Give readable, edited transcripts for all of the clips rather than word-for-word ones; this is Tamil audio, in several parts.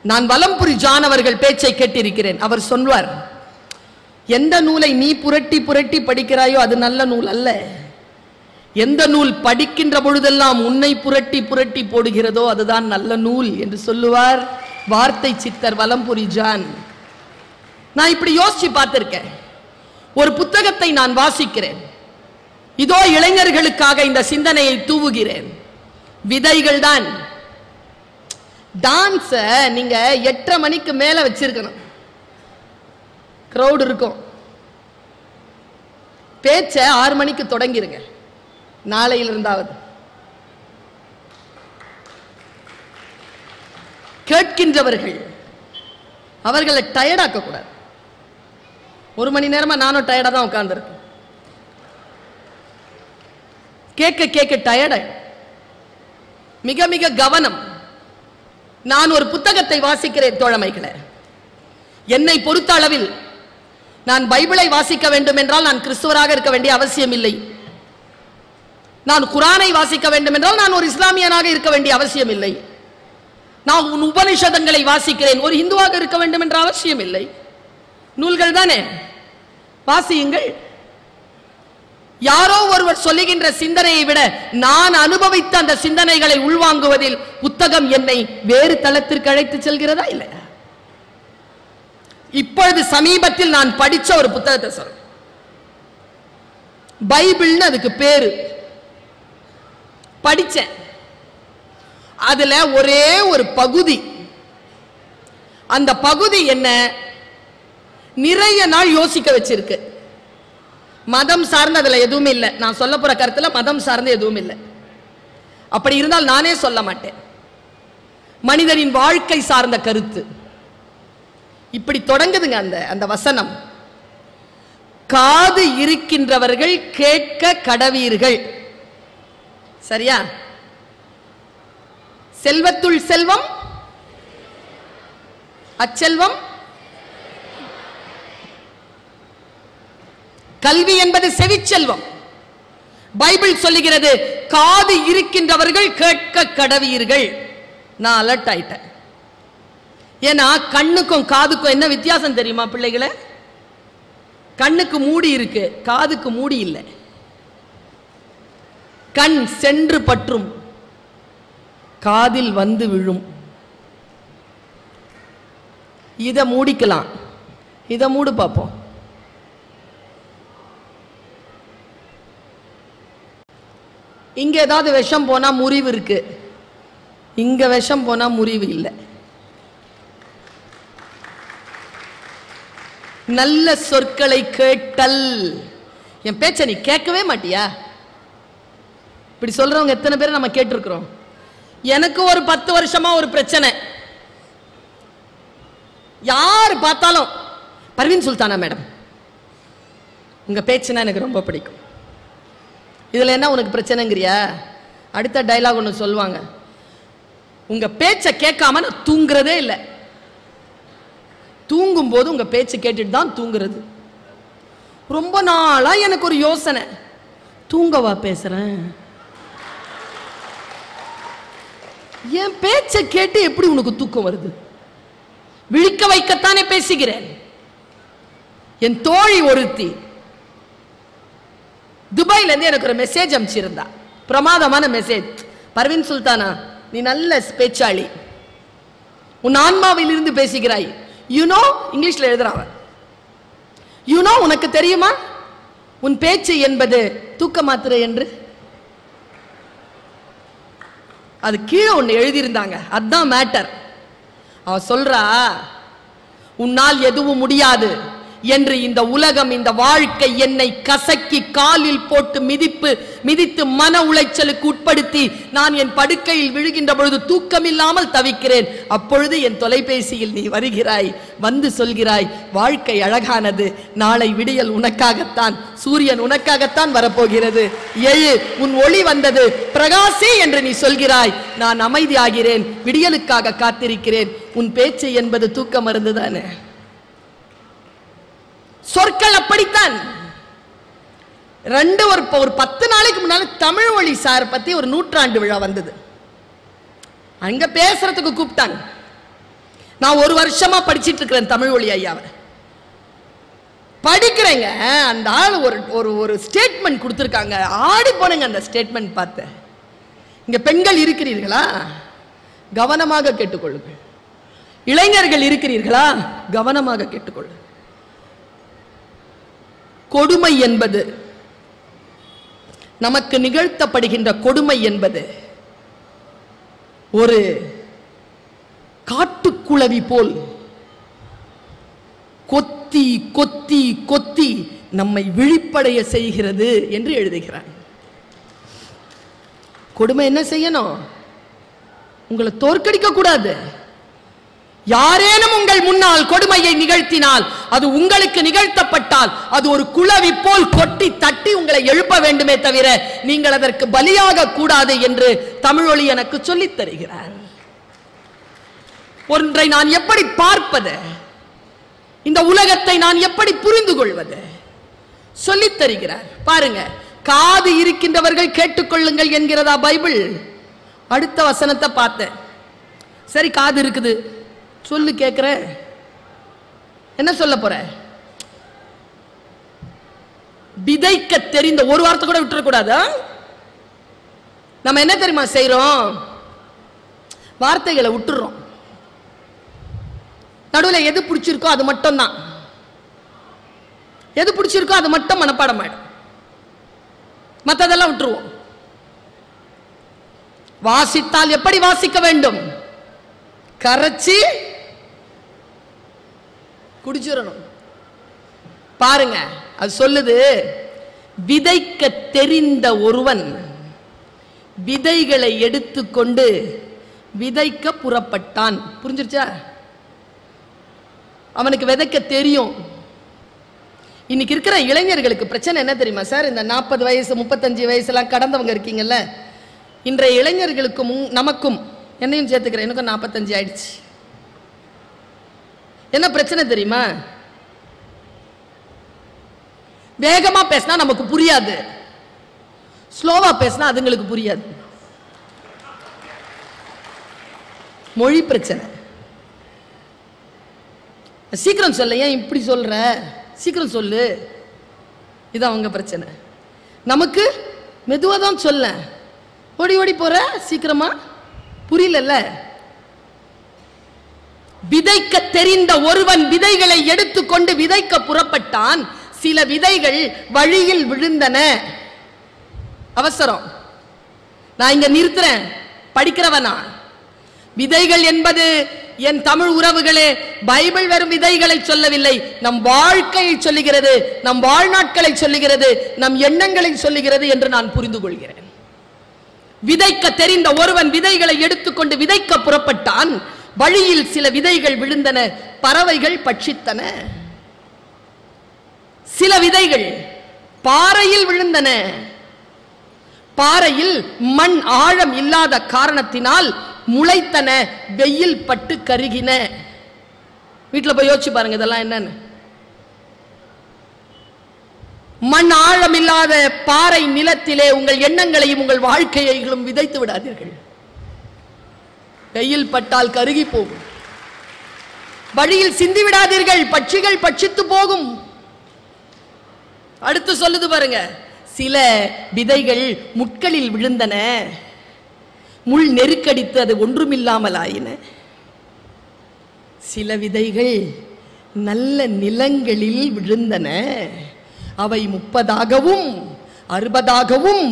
நான் வலம்புரி ஜான் அவர்கள் பேச்சை கேட்டிருக்கிறேன். அவர் சொல்வார், எந்த நூலை நீ புரட்டி புரட்டி படிக்கிறாயோ அது நல்ல நூல் அல்ல, எந்த நூல் படிக்கின்ற பொழுதெல்லாம் உன்னை புரட்டி புரட்டி போடுகிறதோ அதுதான் நல்ல நூல் என்று சொல்லுவார் வார்த்தை சித்தர் வலம்புரி ஜான். நான் இப்படி யோசிச்சு பார்த்திருக்கேன். ஒரு புத்தகத்தை நான் வாசிக்கிறேன், இதோ இளைஞர்களுக்காக இந்த சிந்தனையை தூவுகிறேன். விதைகள் தான். டான்ஸ நீங்க 8:30 மணிக்கு மேல வச்சிருக்கணும், கிரௌட் இருக்கும். பேச்ச 6 மணிக்கு தொடங்கிருங்க, நாளையில இருந்தாவது. கேட்கின்றவர்கள் அவர்களை டயர்டாக்க கூடாது. 1 மணி நேரமா நானும் டயர்டா தான் உட்கார்ந்துருக்கேன். கேட்க கேட்க டயர்டு. மிக மிக கவனம். நான் ஒரு புத்தகத்தை வாசிக்கிறேன் தோழமைகளே. என்னை பொறுத்த அளவில் நான் பைபிளை வாசிக்க வேண்டும் என்றால் நான் கிறிஸ்துவராக இருக்க வேண்டிய அவசியம் இல்லை. நான் குரானை வாசிக்க வேண்டும் என்றால் நான் ஒரு இஸ்லாமியனாக இருக்க வேண்டிய அவசியம் இல்லை. நான் உபனிஷதங்களை வாசிக்கிறேன், ஒரு இந்துவாக இருக்க வேண்டும் என்ற அவசியம் இல்லை. நூல்கள் தானே, வாசியுங்கள். யாரோ ஒருவர் சொல்லுகின்ற சிந்தனையை விட நான் அனுபவித்த அந்த சிந்தனைகளை உள்வாங்குவதில் புத்தகம் என்னை வேறு தளத்திற்கு அழைத்து செல்கிறதா இல்லையா? இப்பொழுது சமீபத்தில் நான் படிச்ச ஒரு புத்தகத்தை சொல்றேன். பைபிள்னு அதுக்கு பேரு. படிச்சேன். அதுல ஒரே ஒரு பகுதி, அந்த பகுதி என்ன நிறைய நாள் யோசிக்க வச்சிருக்கு. மதம் சார்ந்து அதுல எதுவுமே இல்லை. நான் சொல்ல போற கருத்துல மதம் சார்ந்து எதுவும் இல்லை. அப்படி இருந்தால் நானே சொல்ல மாட்டேன். மனிதனின் வாழ்க்கை சார்ந்த கருத்து. இப்படி தொடங்குதுங்க அந்த வசனம். காது இருக்கின்றவர்கள் கேட்க கடவீர்கள். சரியா? செல்வத்துள் செல்வம் அச்செல்வம். கல்வி என்பது செவிச்செல்வம். பைபிள் சொல்லுகிறது காது இருக்கின்றவர்கள் கேட்க கடவீர்கள். நான் அலர்ட் ஆயிட்டேன். ஏன்னா கண்ணுக்கும் காதுக்கும் என்ன வித்தியாசம் தெரியுமா பிள்ளைகளே? கண்ணுக்கு மூடி இருக்கு, காதுக்கு மூடி இல்லை. கண் சென்று பற்றும், காதில் வந்து விழும். இதை மூடிக்கலாம், இதை மூடு பார்ப்போம். இங்க ஏதாவது விஷம் போனா முறிவு இருக்கு, இங்க விஷம் போனா முறிவு இல்லை. நல்ல சொற்களை கேட்டல். என் பேச்ச நீ கேட்கவே மாட்டியா? இப்படி சொல்றவங்க எத்தனை பேர் நம்ம கேட்டிருக்கிறோம்? எனக்கு ஒரு 10 வருஷமா ஒரு பிரச்சனை. யார் பார்த்தாலும் பர்வீன் சுல்தானா மேடம், உங்க பேச்சுனா எனக்கு ரொம்ப பிடிக்கும். இதுல என்ன உனக்கு பிரச்சனைங்கிறியா? அடுத்த டைலாக் ஒன்று சொல்லுவாங்க, உங்க பேச்ச கேட்காம நான் தூங்குறதே இல்லை. தூங்கும் போது உங்க பேச்சு கேட்டுட்டு தான் தூங்குறது. ரொம்ப நாளா எனக்கு ஒரு யோசனை, தூங்கவா பேசுறேன்? என் பேச்ச கேட்டு எப்படி உனக்கு தூக்கம் வருது? விழிக்க வைக்கத்தானே பேசுகிறேன். என் தோழி ஒருத்தி துபாயில இருந்து எனக்கு ஒரு மெசேஜ் அனுப்பிச்சிருந்தா, பிரமாதமான மெசேஜ். பர்வீன் சுல்தானா, நீ நல்ல பேச்சாளி, உன் ஆன்மாவில் இருந்து பேசுகிறாய். யூனோ, இங்கிலீஷ்ல எழுதுறாங்க, யூனோ உனக்கு தெரியுமா உன் பேச்சு என்பது தூக்க மாத்திரை என்று. அது கீழே ஒன்று எழுதியிருந்தாங்க, அதுதான் மேட்டர். அவ சொல்றா, உன்னால் எதுவும் முடியாது என்று இந்த உலகம், இந்த வாழ்க்கை என்னை கசக்கி காலில் போட்டு மிதித்து மன உளைச்சலுக்கு உட்படுத்தி நான் என் படுக்கையில் விழுகின்ற பொழுது தூக்கமில்லாமல் தவிக்கிறேன். அப்பொழுது என் தொலைபேசியில் நீ வருகிறாய், வந்து சொல்கிறாய், வாழ்க்கை அழகானது, நாளை விடியல் உனக்காகத்தான், சூரியன் உனக்காகத்தான் வரப்போகிறது, எழு, உன் ஒளி வந்தது, பிரகாசி என்று நீ சொல்கிறாய். நான் அமைதியாகிறேன், விடியலுக்காக காத்திருக்கிறேன். உன் பேச்சு என்பது தூக்க மருந்து தானே. சொற்கள் அப்படித்தான். ஒரு 10 நாளைக்கு முன்னால தமிழ் மொழி சார் பத்தி ஒரு 100ஆண்டு விழா வந்தது. அங்க பேசுறதுக்கு கூப்பிட்டாங்க. நான் ஒரு வருஷமா படிச்சிட்டு இருக்கிறேன் தமிழ் ஒளி ஐயாவை படிக்கிறேங்க. அந்த ஆள் ஒரு ஒரு ஸ்டேட்மெண்ட் கொடுத்துருக்காங்க, ஆடி போனேங்க அந்த ஸ்டேட்மெண்ட் பார்த்து. இங்க பெண்கள் இருக்கிறீர்களா, கவனமாக கேட்டுக்கொள்ளுங்கள். இளைஞர்கள் இருக்கிறீர்களா, கவனமாக கேட்டுக்கொள்ளுங்கள். கொடுமை என்பது, நமக்கு நிகழ்த்தப்படுகின்ற கொடுமை என்பது ஒரு காட்டுக்குளவி போல் கொத்தி கொத்தி கொத்தி நம்மை விழிப்படைய செய்கிறது என்று எழுதுகிறார். கொடுமை என்ன செய்யணும்? உங்களை தோற்கடிக்க கூடாது. யாரேனும் உங்கள் முன்னால் கொடுமையை நிகழ்த்தினால், அது உங்களுக்கு நிகழ்த்தப்பட்டால், அது ஒரு குளவி போல் கொட்டி தட்டி உங்களை எழுப்ப வேண்டுமே தவிர நீங்கள் அதற்கு பலியாக கூடாது என்று தமிழொலி எனக்கு சொல்லித் தருகிறார். ஒன்றை நான் எப்படி பார்ப்பது, இந்த உலகத்தை நான் எப்படி புரிந்து கொள்வது சொல்லித் தருகிறார். பாருங்க, காது இருக்கின்றவர்கள் கேட்டுக்கொள்ளுங்கள் என்கிறதா பைபிள்? அடுத்த வசனத்தை பார்த்தேன். சரி, காது இருக்குது சொல்லு, கேட்கிற என்ன சொல்ல போற? விதைக்க தெரிந்த ஒரு வார்த்தை கூட விட்டுறக்கூடாது. நம்ம என்ன தெரியுமா செய்யறோம்? வார்த்தைகளை விட்டுறோம். நடுவில் எது பிடிச்சிருக்கோ அது மட்டும் தான், எது பிடிச்சிருக்கோ அது மட்டும் மனப்பாடம் ஆயிடும், மற்றதெல்லாம் விட்டுருவோம். வாசித்தால் எப்படி வாசிக்க வேண்டும்? கரைச்சி குடிச்சிடணும். பாருங்க, அது சொல்லுது, விதைக்க தெரிந்த ஒருவன் விதைகளை எடுத்துக்கொண்டு விதைக்க புறப்பட்டான். புரிஞ்சிருச்சா? அவனுக்கு விதைக்க தெரியும். இன்னைக்கு இருக்கிற இளைஞர்களுக்கு பிரச்சனை என்ன தெரியுமா சார்? இந்த 40 வயசு 35 வயசுலாம் கடந்தவங்க இருக்கீங்கல்ல, இன்றைய இளைஞர்களுக்கும் நமக்கும், என்னையும் சேர்த்துக்கிறேன், எனக்கும் 45 ஆயிடுச்சு. என்ன பிரச்சனை தெரியுமா? வேகமா பேசினா நமக்கு புரியாது, ஸ்லோவா பேசினா அதுங்களுக்கு புரியாது. மொழி பிரச்சனை. சீக்கிரம் சொல்ல, ஏன் இப்படி சொல்ற, சீக்கிரம் சொல்லு, இது அவங்க பிரச்சனை. நமக்கு மெதுவா தான் சொல்ல, ஓடி ஓடி போற, சீக்கிரமா புரியல. விதைக்க தெரிந்த ஒருவன் விதைகளை எடுத்துக்கொண்டு விதைக்க புறப்பட்டான். சில விதைகள் வழியில் விழுந்தன. அவசரம், நான் இங்க நிறுத்துறேன், படிக்கிறவனா? விதைகள் என்பது என் தமிழ் உறவுகளே, பைபிள் வெறும் விதைகளை சொல்லவில்லை, நம் வாழ்க்கையை சொல்லுகிறது, நம் வாழ்நாட்களை சொல்லுகிறது, நம் எண்ணங்களை சொல்லுகிறது என்று நான் புரிந்து கொள்கிறேன். விதைக்க தெரிந்த ஒருவன் விதைகளை எடுத்துக்கொண்டு விதைக்க புறப்பட்டான். வழியில் சில விதைகள் விழுந்தன, பறவைகள் பட்சித்தன. சில விதைகள் பாறையில் விழுந்தன. பாறையில் மண் ஆழம் இல்லாத காரணத்தினால் முளைத்தன, வெயில் பட்டு கருகின. வீட்டில் போய் யோசிச்சு பாருங்க இதெல்லாம் என்னன்னு. மண் ஆழம் இல்லாத பாறை நிலத்திலே உங்கள் எண்ணங்களையும் உங்கள் வாழ்க்கையையும் விதைத்து விடாதீர்கள். வெயில் பட்டால் கருகி போகும். வழியில் சிந்தி விடாதீர்கள், பட்சிகள் பட்சித்து போகும். அடுத்து சொல்லுது பாருங்க, சில விதைகள் முட்களில் விழுந்தன, முள் நெருக்கடித்து அது ஒன்றுமில்லாமல் ஆயின. சில விதைகள் நல்ல நிலங்களில் விழுந்தன, அவை 30ஆகவும் 60ஆகவும்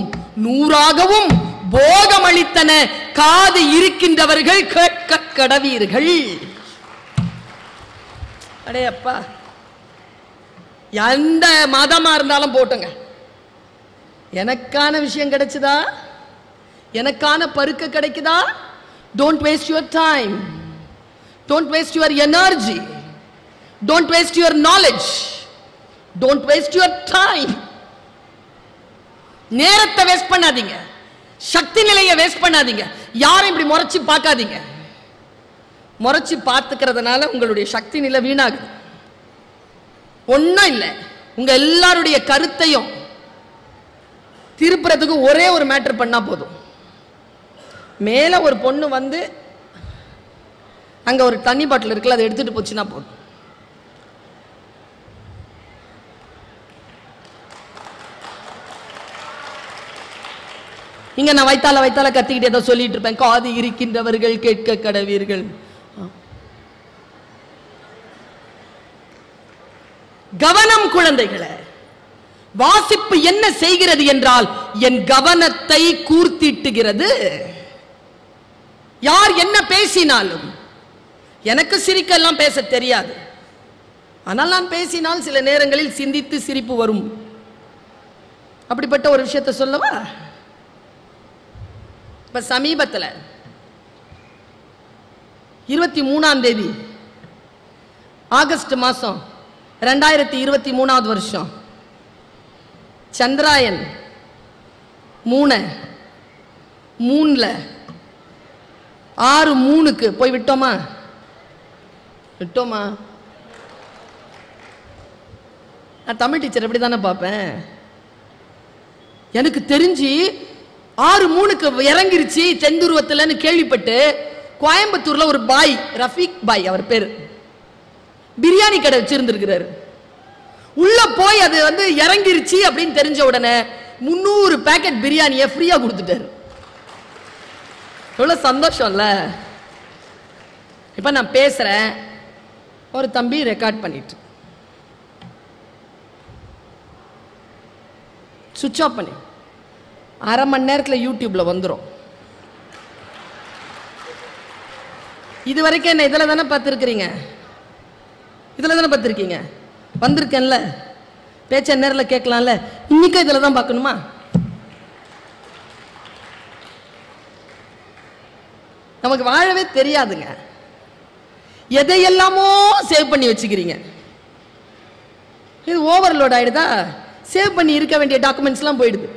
100ஆகவும் போகமளித்தன. காது இருக்கின்றவர்கள் கேட்க கடவீர்கள். அடே அப்பா, எந்த மதமா இருந்தாலும் போட்டுங்க, எனக்கான விஷயம் கிடைச்சதா, எனக்கான பருக்க கிடைக்குதா? Don't waste your time, don't waste your energy, don't waste your knowledge, don't waste your time. நேரத்தை வேஸ்ட் பண்ணாதீங்க, சக்தி நிலையை வேஸ்ட் பண்ணாதீங்க. யாரும் இப்படி முறைச்சு பார்க்காதீங்க. முறைச்சு பார்த்துக்கிறதுனால உங்களுடைய சக்தி நிலை வீணாகுது. ஒன்றும் இல்லை, உங்க எல்லாருடைய கருத்தையும் திருப்புறதுக்கு ஒரே ஒரு மேட்டர் பண்ணா போதும். மேல ஒரு பொண்ணு வந்து அங்க ஒரு தண்ணி பாட்டில் இருக்குல்ல, அதை எடுத்துட்டு போச்சுன்னா போதும். இங்க நான் வைத்தால கத்திக்கிட்டு ஏதோ சொல்லிட்டு இருப்பேன். காது இருக்கின்றவர்கள் கேட்க கடவீர்கள். கவனம் குழந்தைகளே. வாசிப்பு என்ன செய்கிறது என்றால் என் கவனத்தை கூர்த்திட்டுகிறது. யார் என்ன பேசினாலும், எனக்கு சிரிக்க எல்லாம் பேச தெரியாது, ஆனால் நான் பேசினால் சில நேரங்களில் சிந்தித்து சிரிப்பு வரும். அப்படிப்பட்ட ஒரு விஷயத்தை சொல்லவா? இப்ப சமீபத்தில் 23ஆம் தேதி ஆகஸ்ட் மாசம் 2023ஆவது வருஷம் சந்திராயன் 3ல 6:3க்கு போய் விட்டோமா? நான் தமிழ் டீச்சர் எப்படி தானே பார்ப்பேன். எனக்கு தெரிஞ்சு 6:3க்கு இறங்கிருச்சு தென்துருவத்தில்னு கேள்விப்பட்டு கோயம்புத்தூர்ல ஒரு பாய், ரஃபீக் பாய் அவர் பேரு, பிரியாணி கடை வச்சிருந்திருக்கிறாரு. உள்ள போய் அது இறங்கிருச்சு அப்படின்னு தெரிஞ்ச உடனே 300 பேக்கெட் பிரியாணியை ஃப்ரீயா கொடுத்துட்டாரு. எவ்வளவு சந்தோஷம் இல்ல? இப்ப நான் பேசுறேன், ஒரு தம்பி ரெக்கார்ட் பண்ணிட்டு சுவிட்ச் ஆஃப் பண்ணி அரை மணி நேரத்தில் யூடியூப்ல வந்துடும். இது வரைக்கும் என்ன இதில் தானே பார்த்துருக்கிறீங்க, இதில் தானே பார்த்துருக்கீங்க. வந்திருக்கேன்ல, பேச்ச நேரில் கேட்கலாம்ல, இன்னைக்கும் இதில் தான் பார்க்கணுமா? நமக்கு வாழவே தெரியாதுங்க. எதையெல்லாமோ சேவ் பண்ணி வச்சுக்கிறீங்க. இது ஓவர்லோட் ஆயிடுதா? சேவ் பண்ணி இருக்க வேண்டிய டாக்குமெண்ட்ஸ்லாம் போயிடுது.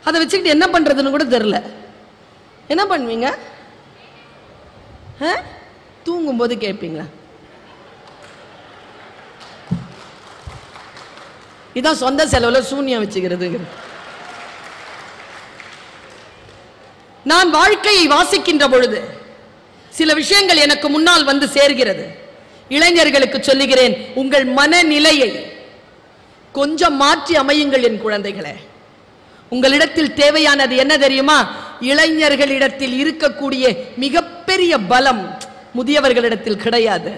அதை வச்சுக்கிட்டு என்ன பண்றதுன்னு கூட தெரியல. என்ன பண்ணுவீங்க? தூங்கும் போது கேட்பீங்களா? இதான் சொந்த செலவுல சூன்யம் வச்சுக்கிறது. நான் வாழ்க்கையை வாசிக்கின்ற பொழுது சில விஷயங்கள் எனக்கு முன்னால் வந்து சேர்கிறது. இளைஞர்களுக்கு சொல்லுகிறேன், உங்கள் மனநிலையை கொஞ்சம் மாற்றி அமையுங்கள் என் குழந்தைகளே. உங்களிடத்தில் தேவையானது என்ன தெரியுமா? இளைஞர்களிடத்தில் இருக்கக்கூடிய மிகப்பெரிய பலம் முதியவர்களிடத்தில் கிடையாது.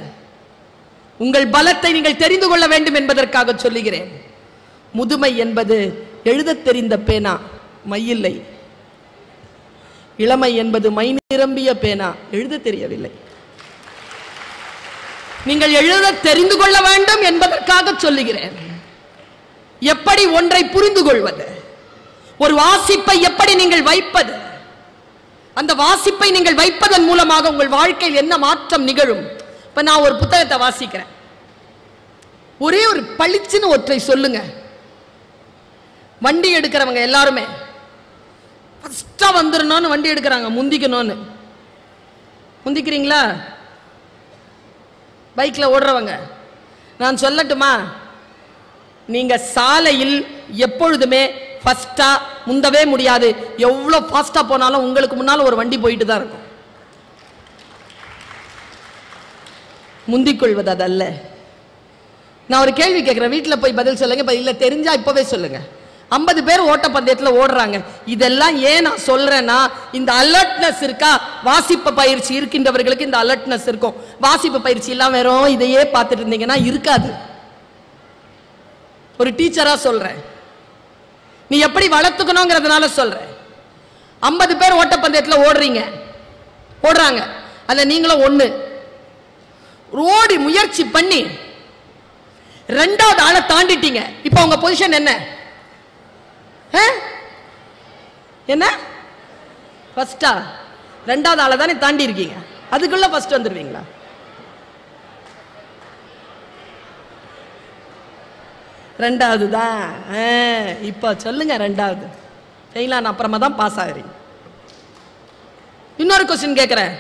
உங்கள் பலத்தை நீங்கள் தெரிந்து கொள்ள வேண்டும் என்பதற்காக சொல்லுகிறேன். முதுமை என்பது எழுதத் தெரிந்த பேனா, மையில்லை. இளமை என்பது மை நிரம்பிய பேனா, எழுத தெரியவில்லை. நீங்கள் எழுத தெரிந்து கொள்ள வேண்டும் என்பதற்காக சொல்லுகிறேன். எப்படி ஒன்றை புரிந்து கொள்வது, ஒரு வாசிப்பை எப்படி நீங்கள் வைப்பது, அந்த வாசிப்பை நீங்கள் வைப்பதன் மூலமாக உங்கள் வாழ்க்கையில் என்ன மாற்றம் நிகழும். இப்ப நான் ஒரு புத்தகத்தை வாசிக்கிறேன், ஒரே ஒரு பளிச்சுன்னு ஒற்றை சொல்லுங்க. வண்டி எடுக்கிறவங்க எல்லாருமே ஃபர்ஸ்டா வந்துடணும்னு வண்டி எடுக்கிறாங்க, முந்திக்கணும்னு. முந்திக்கிறீங்களா? பைக்ல ஓடுறவங்க நான் சொல்லட்டுமா, நீங்க சாலையில் எப்பொழுதுமே ஃபர்ஸ்டா முந்தவே முடியாது. எவ்வளவு ஃபாஸ்டா போனாலும் உங்களுக்கு முன்னால ஒரு வண்டி போயிட்டு தான் இருக்கும். முந்திக் கொள்வது அதல்ல. நான் ஒரு கேள்வி கேட்கிறேன், வீட்டில் போய் பதில் சொல்லுங்க. இல்ல தெரிஞ்சா இப்பவே சொல்லுங்க. 50 பேர் ஓட்டப்பந்தயத்தில் ஓடுறாங்க. இதெல்லாம் ஏன் நான் சொல்றேன்னா, இந்த அலர்ட்னஸ் இருக்கா? வாசிப்பு பயிற்சி இருக்கின்றவர்களுக்கு இந்த அலர்ட்னஸ் இருக்கும். வாசிப்பு பயிற்சி இல்லாம வெறும் இதையே பார்த்துட்டு இருந்தீங்கன்னா இருக்காது. ஒரு டீச்சரா சொல்றேன், நீ எப்படி வளர்த்துக்கணுங்கிறதுனால சொல்றேன். 50 பேர் ஓட்டப்பந்தயத்தில் ஓடுறாங்க, அதுல நீங்களும் ஒண்ணு. ஓடி முயற்சி பண்ணி 2வது ஆளை தாண்டிட்டீங்க. இப்ப உங்க பொசிஷன் என்ன? என்ன? ஃபர்ஸ்டா? 2வது ஆளை தானே தாண்டி இருக்கீங்க, அதுக்குள்ள ஃபர்ஸ்ட் வந்துருவீங்களா? ரெண்டாவது தான். இப்ப சொல்லுங்க, 2வது ஃபெயிலான அப்புறமா தான் பாஸ் ஆகுறீங்க. இன்னொரு கொஸ்டின் கேட்கிறேன்,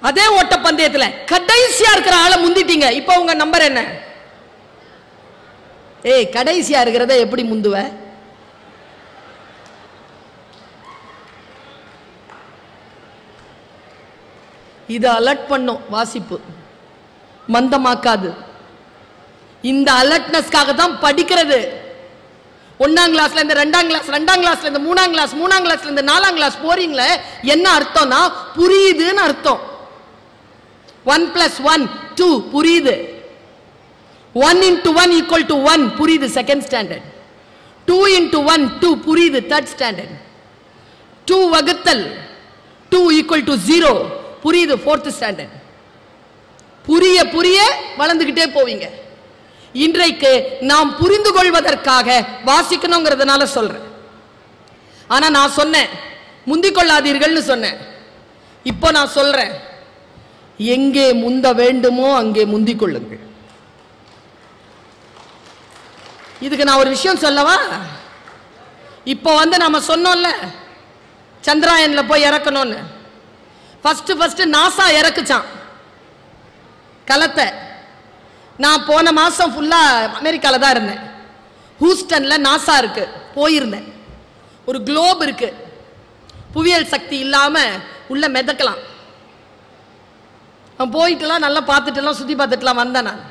அதே ஓட்டப்பந்தயத்துல கடைசியா இருக்கிற ஆளை முந்திட்டீங்க. இப்ப உங்க நம்பர் என்ன? கடைசியா இருக்கிறத எப்படி முந்துவ? இது அலர்ட் பண்ணும், வாசிப்பு மந்தமாக்காது. இந்த அலர்ட்னஸ்க்காக தான் படிக்கிறது. 1ஆம் கிளாஸ்ல இருந்து 2ஆம் கிளாஸ், 2ஆம் கிளாஸ்ல இருந்து 3ஆம் கிளாஸ், 3ஆம் கிளாஸ்ல இருந்து 4ஆம் கிளாஸ் போறீங்களே, என்ன அர்த்தம்னா புரியுதுன்னு அர்த்தம். 1 + 1 2 புரியுது. 1 × 1 = 1 புரியுது செகண்ட் ஸ்டாண்டர்ட். 2 × 1 2 புரியுது தேர்ட் ஸ்டாண்டர்ட். 2 வகுத்தல் 2 = 0 புரியுது ஃபோர்த் ஸ்டாண்டர்ட். புரிய புரிய வளர்ந்துகிட்டே போவீங்க. இன்றைக்கு நாம் புரிந்து கொள்வதற்காக வாசிக்கணுங்கிறதுனால சொல்றேன். ஆனா நான் சொன்னேன் முந்திக் கொள்ளாதீர்கள்னு சொன்னேன். இப்போ நான் சொல்றேன், எங்கே முந்த வேண்டுமோ அங்கே முந்திக் கொள்ளுங்கள். இதுக்கு நான் ஒரு விஷயம் சொல்லவா? இப்போ நாம சொன்னோம்ல சந்திராயன்ல போய் இறக்கணும்னு. ஃபர்ஸ்ட் நாசா இறக்குச்சான் கலத்தை. நான் போன மாசம் ஃபுல்லா அமெரிக்கால தான் இருந்தேன். ஹூஸ்டன்ல நாசா இருக்கு, போயிருந்தேன். ஒரு குளோப் இருக்கு, புவியியல் சக்தி இல்லாம உள்ள மிதக்கலாம். போயிட்டுலாம் நல்லா பார்த்துட்டுலாம் சுத்தி பார்த்துட்டுலாம் வந்தேன். நான்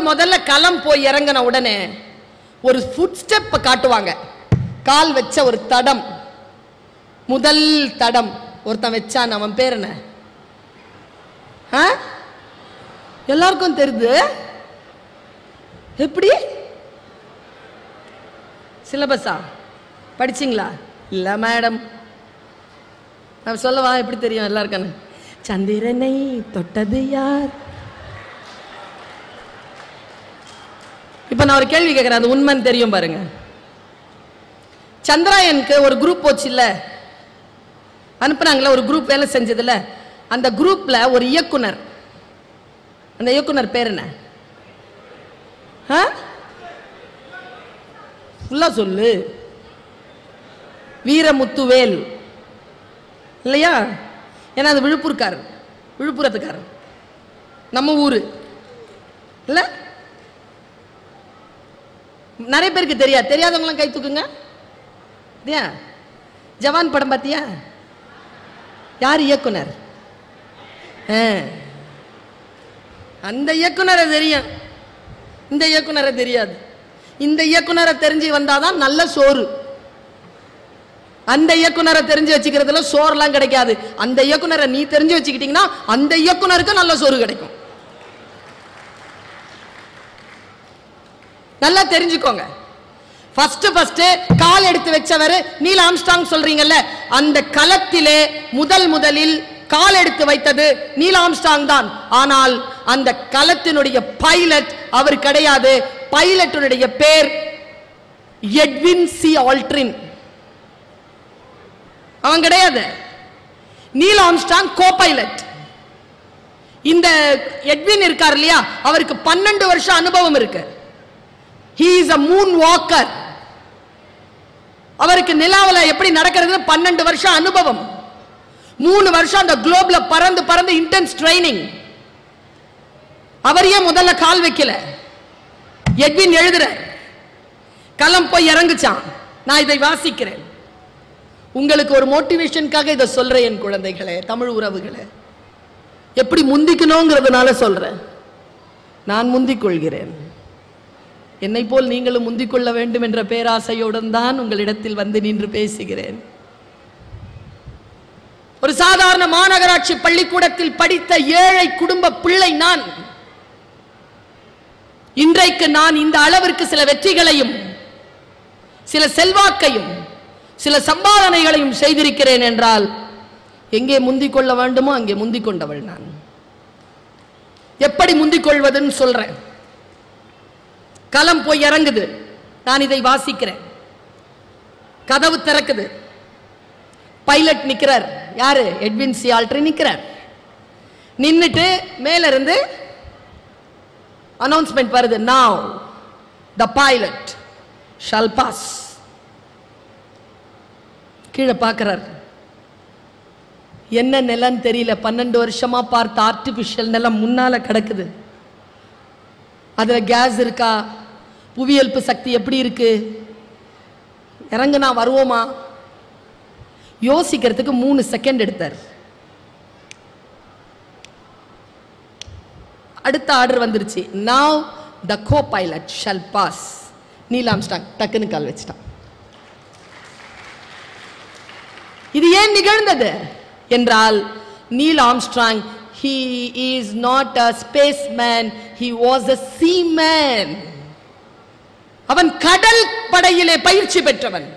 முதல்ல களம் போய் இறங்கின உடனே ஒரு ஃபுட் ஸ்டெப் காட்டுவாங்க. கால் வச்ச ஒரு தடம், முதல் தடம் ஒருத்தன் வச்சான். அவன் பேர் என்ன? எல்லாருக்கும் தெரியுது. எப்படி? சிலபஸா படிச்சிங்களா? இல்ல மேடம். நான் சொல்லவா? எப்படி தெரியும் எல்லாருக்கும்? சந்திரனை தொட்டது யார்? இப்ப நான் ஒரு கேள்வி கேட்கிறேன், அது உண்மைன்னு தெரியும் பாருங்க. சந்திராயனுக்கு ஒரு குரூப் போச்சு இல்ல, அனுப்புனாங்களே ஒரு குரூப் வேலை செஞ்சதுல, அந்த குரூப்ல ஒரு இயக்குனர். அந்த இயக்குனர் பேர் என்ன? ஃபுல்லா சொல்லு. வீரமுத்துவேல் இல்லையா? ஏன்னா அது விழுப்புரத்துக்காரர், நம்ம ஊரு இல்ல. நிறைய பேருக்கு தெரியாது. தெரியாதவங்களாம் கை தூக்குங்க. ஜவான் படம் பார்த்தியா? யார் இயக்குனர்? அந்த இயக்குனரை தெரியும், இந்த இயக்குனரை தெரியாது. இந்த இயக்குனரை தெரிஞ்சு வந்தாதான் நல்ல சோறு. அந்த இயக்குனரை தெரிஞ்சு வச்சுக்கிறதுல சோறுலாம் கிடைக்காது. அந்த இயக்குனரை நீ தெரிஞ்சு வச்சுக்கிட்டீங்கன்னா அந்த இயக்குனருக்கு நல்ல சோறு கிடைக்கும். நல்லா தெரிஞ்சுக்கோங்க. ஃபர்ஸ்ட் கால் எடுத்து வச்சவர் நீல் ஆம்ஸ்ட்ராங் சொல்றீங்கல்ல, அந்த களத்திலே முதலில் கால் எடுத்து வைத்தது நீல் ஆம்ஸ்ட்ராங் தான். ஆனால் அந்த களத்தினுடைய பைலட் அவர் கிடையாது. பைலட்டுடைய பேர் எட்வின் சி ஆல்ட்ரின். அவன் கிடையாது. Neil Armstrong co pilot. இந்த எட்வின் இருக்கார் இல்லையா, அவருக்கு 12 வருஷம் அனுபவம் இருக்கு. He is a moon walker. அவருக்கு நிலாவுல எப்படி நடக்கிறது 12 வருஷம் அனுபவம். 3 வருஷம் அந்த குளோப்ல பறந்து இன்டென்ஸ் ட்ரைனிங். அவரையே முதல்ல கால் வைக்கல. எட்வின் எழுதுற களம் போய் இறங்குச்சான். நான் இதை வாசிக்கிறேன் உங்களுக்கு ஒரு மோட்டிவேஷனுக்காக இதை சொல்றேன். என் குழந்தைகளே, தமிழ் உறவுகளே, எப்படி முந்திக்கணுங்கிறதுனால சொல்றேன். நான் முந்திக் கொள்கிறேன். என்னை போல் நீங்களும் முந்திக் கொள்ள வேண்டும் என்ற பேராசையுடன் தான் உங்களிடத்தில் வந்து நின்று பேசுகிறேன். ஒரு சாதாரண மாநகராட்சி பள்ளிக்கூடத்தில் படித்த ஏழை குடும்ப பிள்ளை நான். இன்றைக்கு நான் இந்த அளவிற்கு சில வெற்றிகளையும் சில செல்வாக்கையும் சில சம்பாதனைகளையும் செய்திருக்கிறேன் என்றால் எங்கே முந்திக் கொள்ள வேண்டுமோ அங்கே முந்திக் கொண்டவள் நான். எப்படி முந்திக் கொள்வதுன்னு சொல்றேன். களம் போய் இறங்குது. நான் இதை வாசிக்கிறேன். கதவு திறக்குது. பைலட் நிக்கிறார். யாரு? எட்வின் சி ஆல்ட்ரின் நிக்கிறார். நின்னுட்டு மேல இருந்து அனௌன்ஸ்மெண்ட் வருது. now the pilot shall pass. கீழே பார்க்கிறார். என்ன நிலம் தெரியல. 12 வருஷமா பார்த்த ஆர்டிபிஷியல் நிலம் முன்னால கிடக்குது. அதுல கேஸ் இருக்கா? புவியல்பு சக்தி எப்படி இருக்கு? இறங்குனா வருவோமா? யோசிக்கிறதுக்கு 3 செகண்ட் எடுத்தார். அடுத்த ஆர்டர் வந்துருச்சு. now the co-pilot shall pass. Neil Armstrong டக்குன்னு கால் வச்சிட்டான். இது ஏன் நிகழ்ந்தது என்றால், Neil Armstrong he is not a spaceman, he was a seaman. அவன் கடல் படையிலே பயிற்சி பெற்றவன்,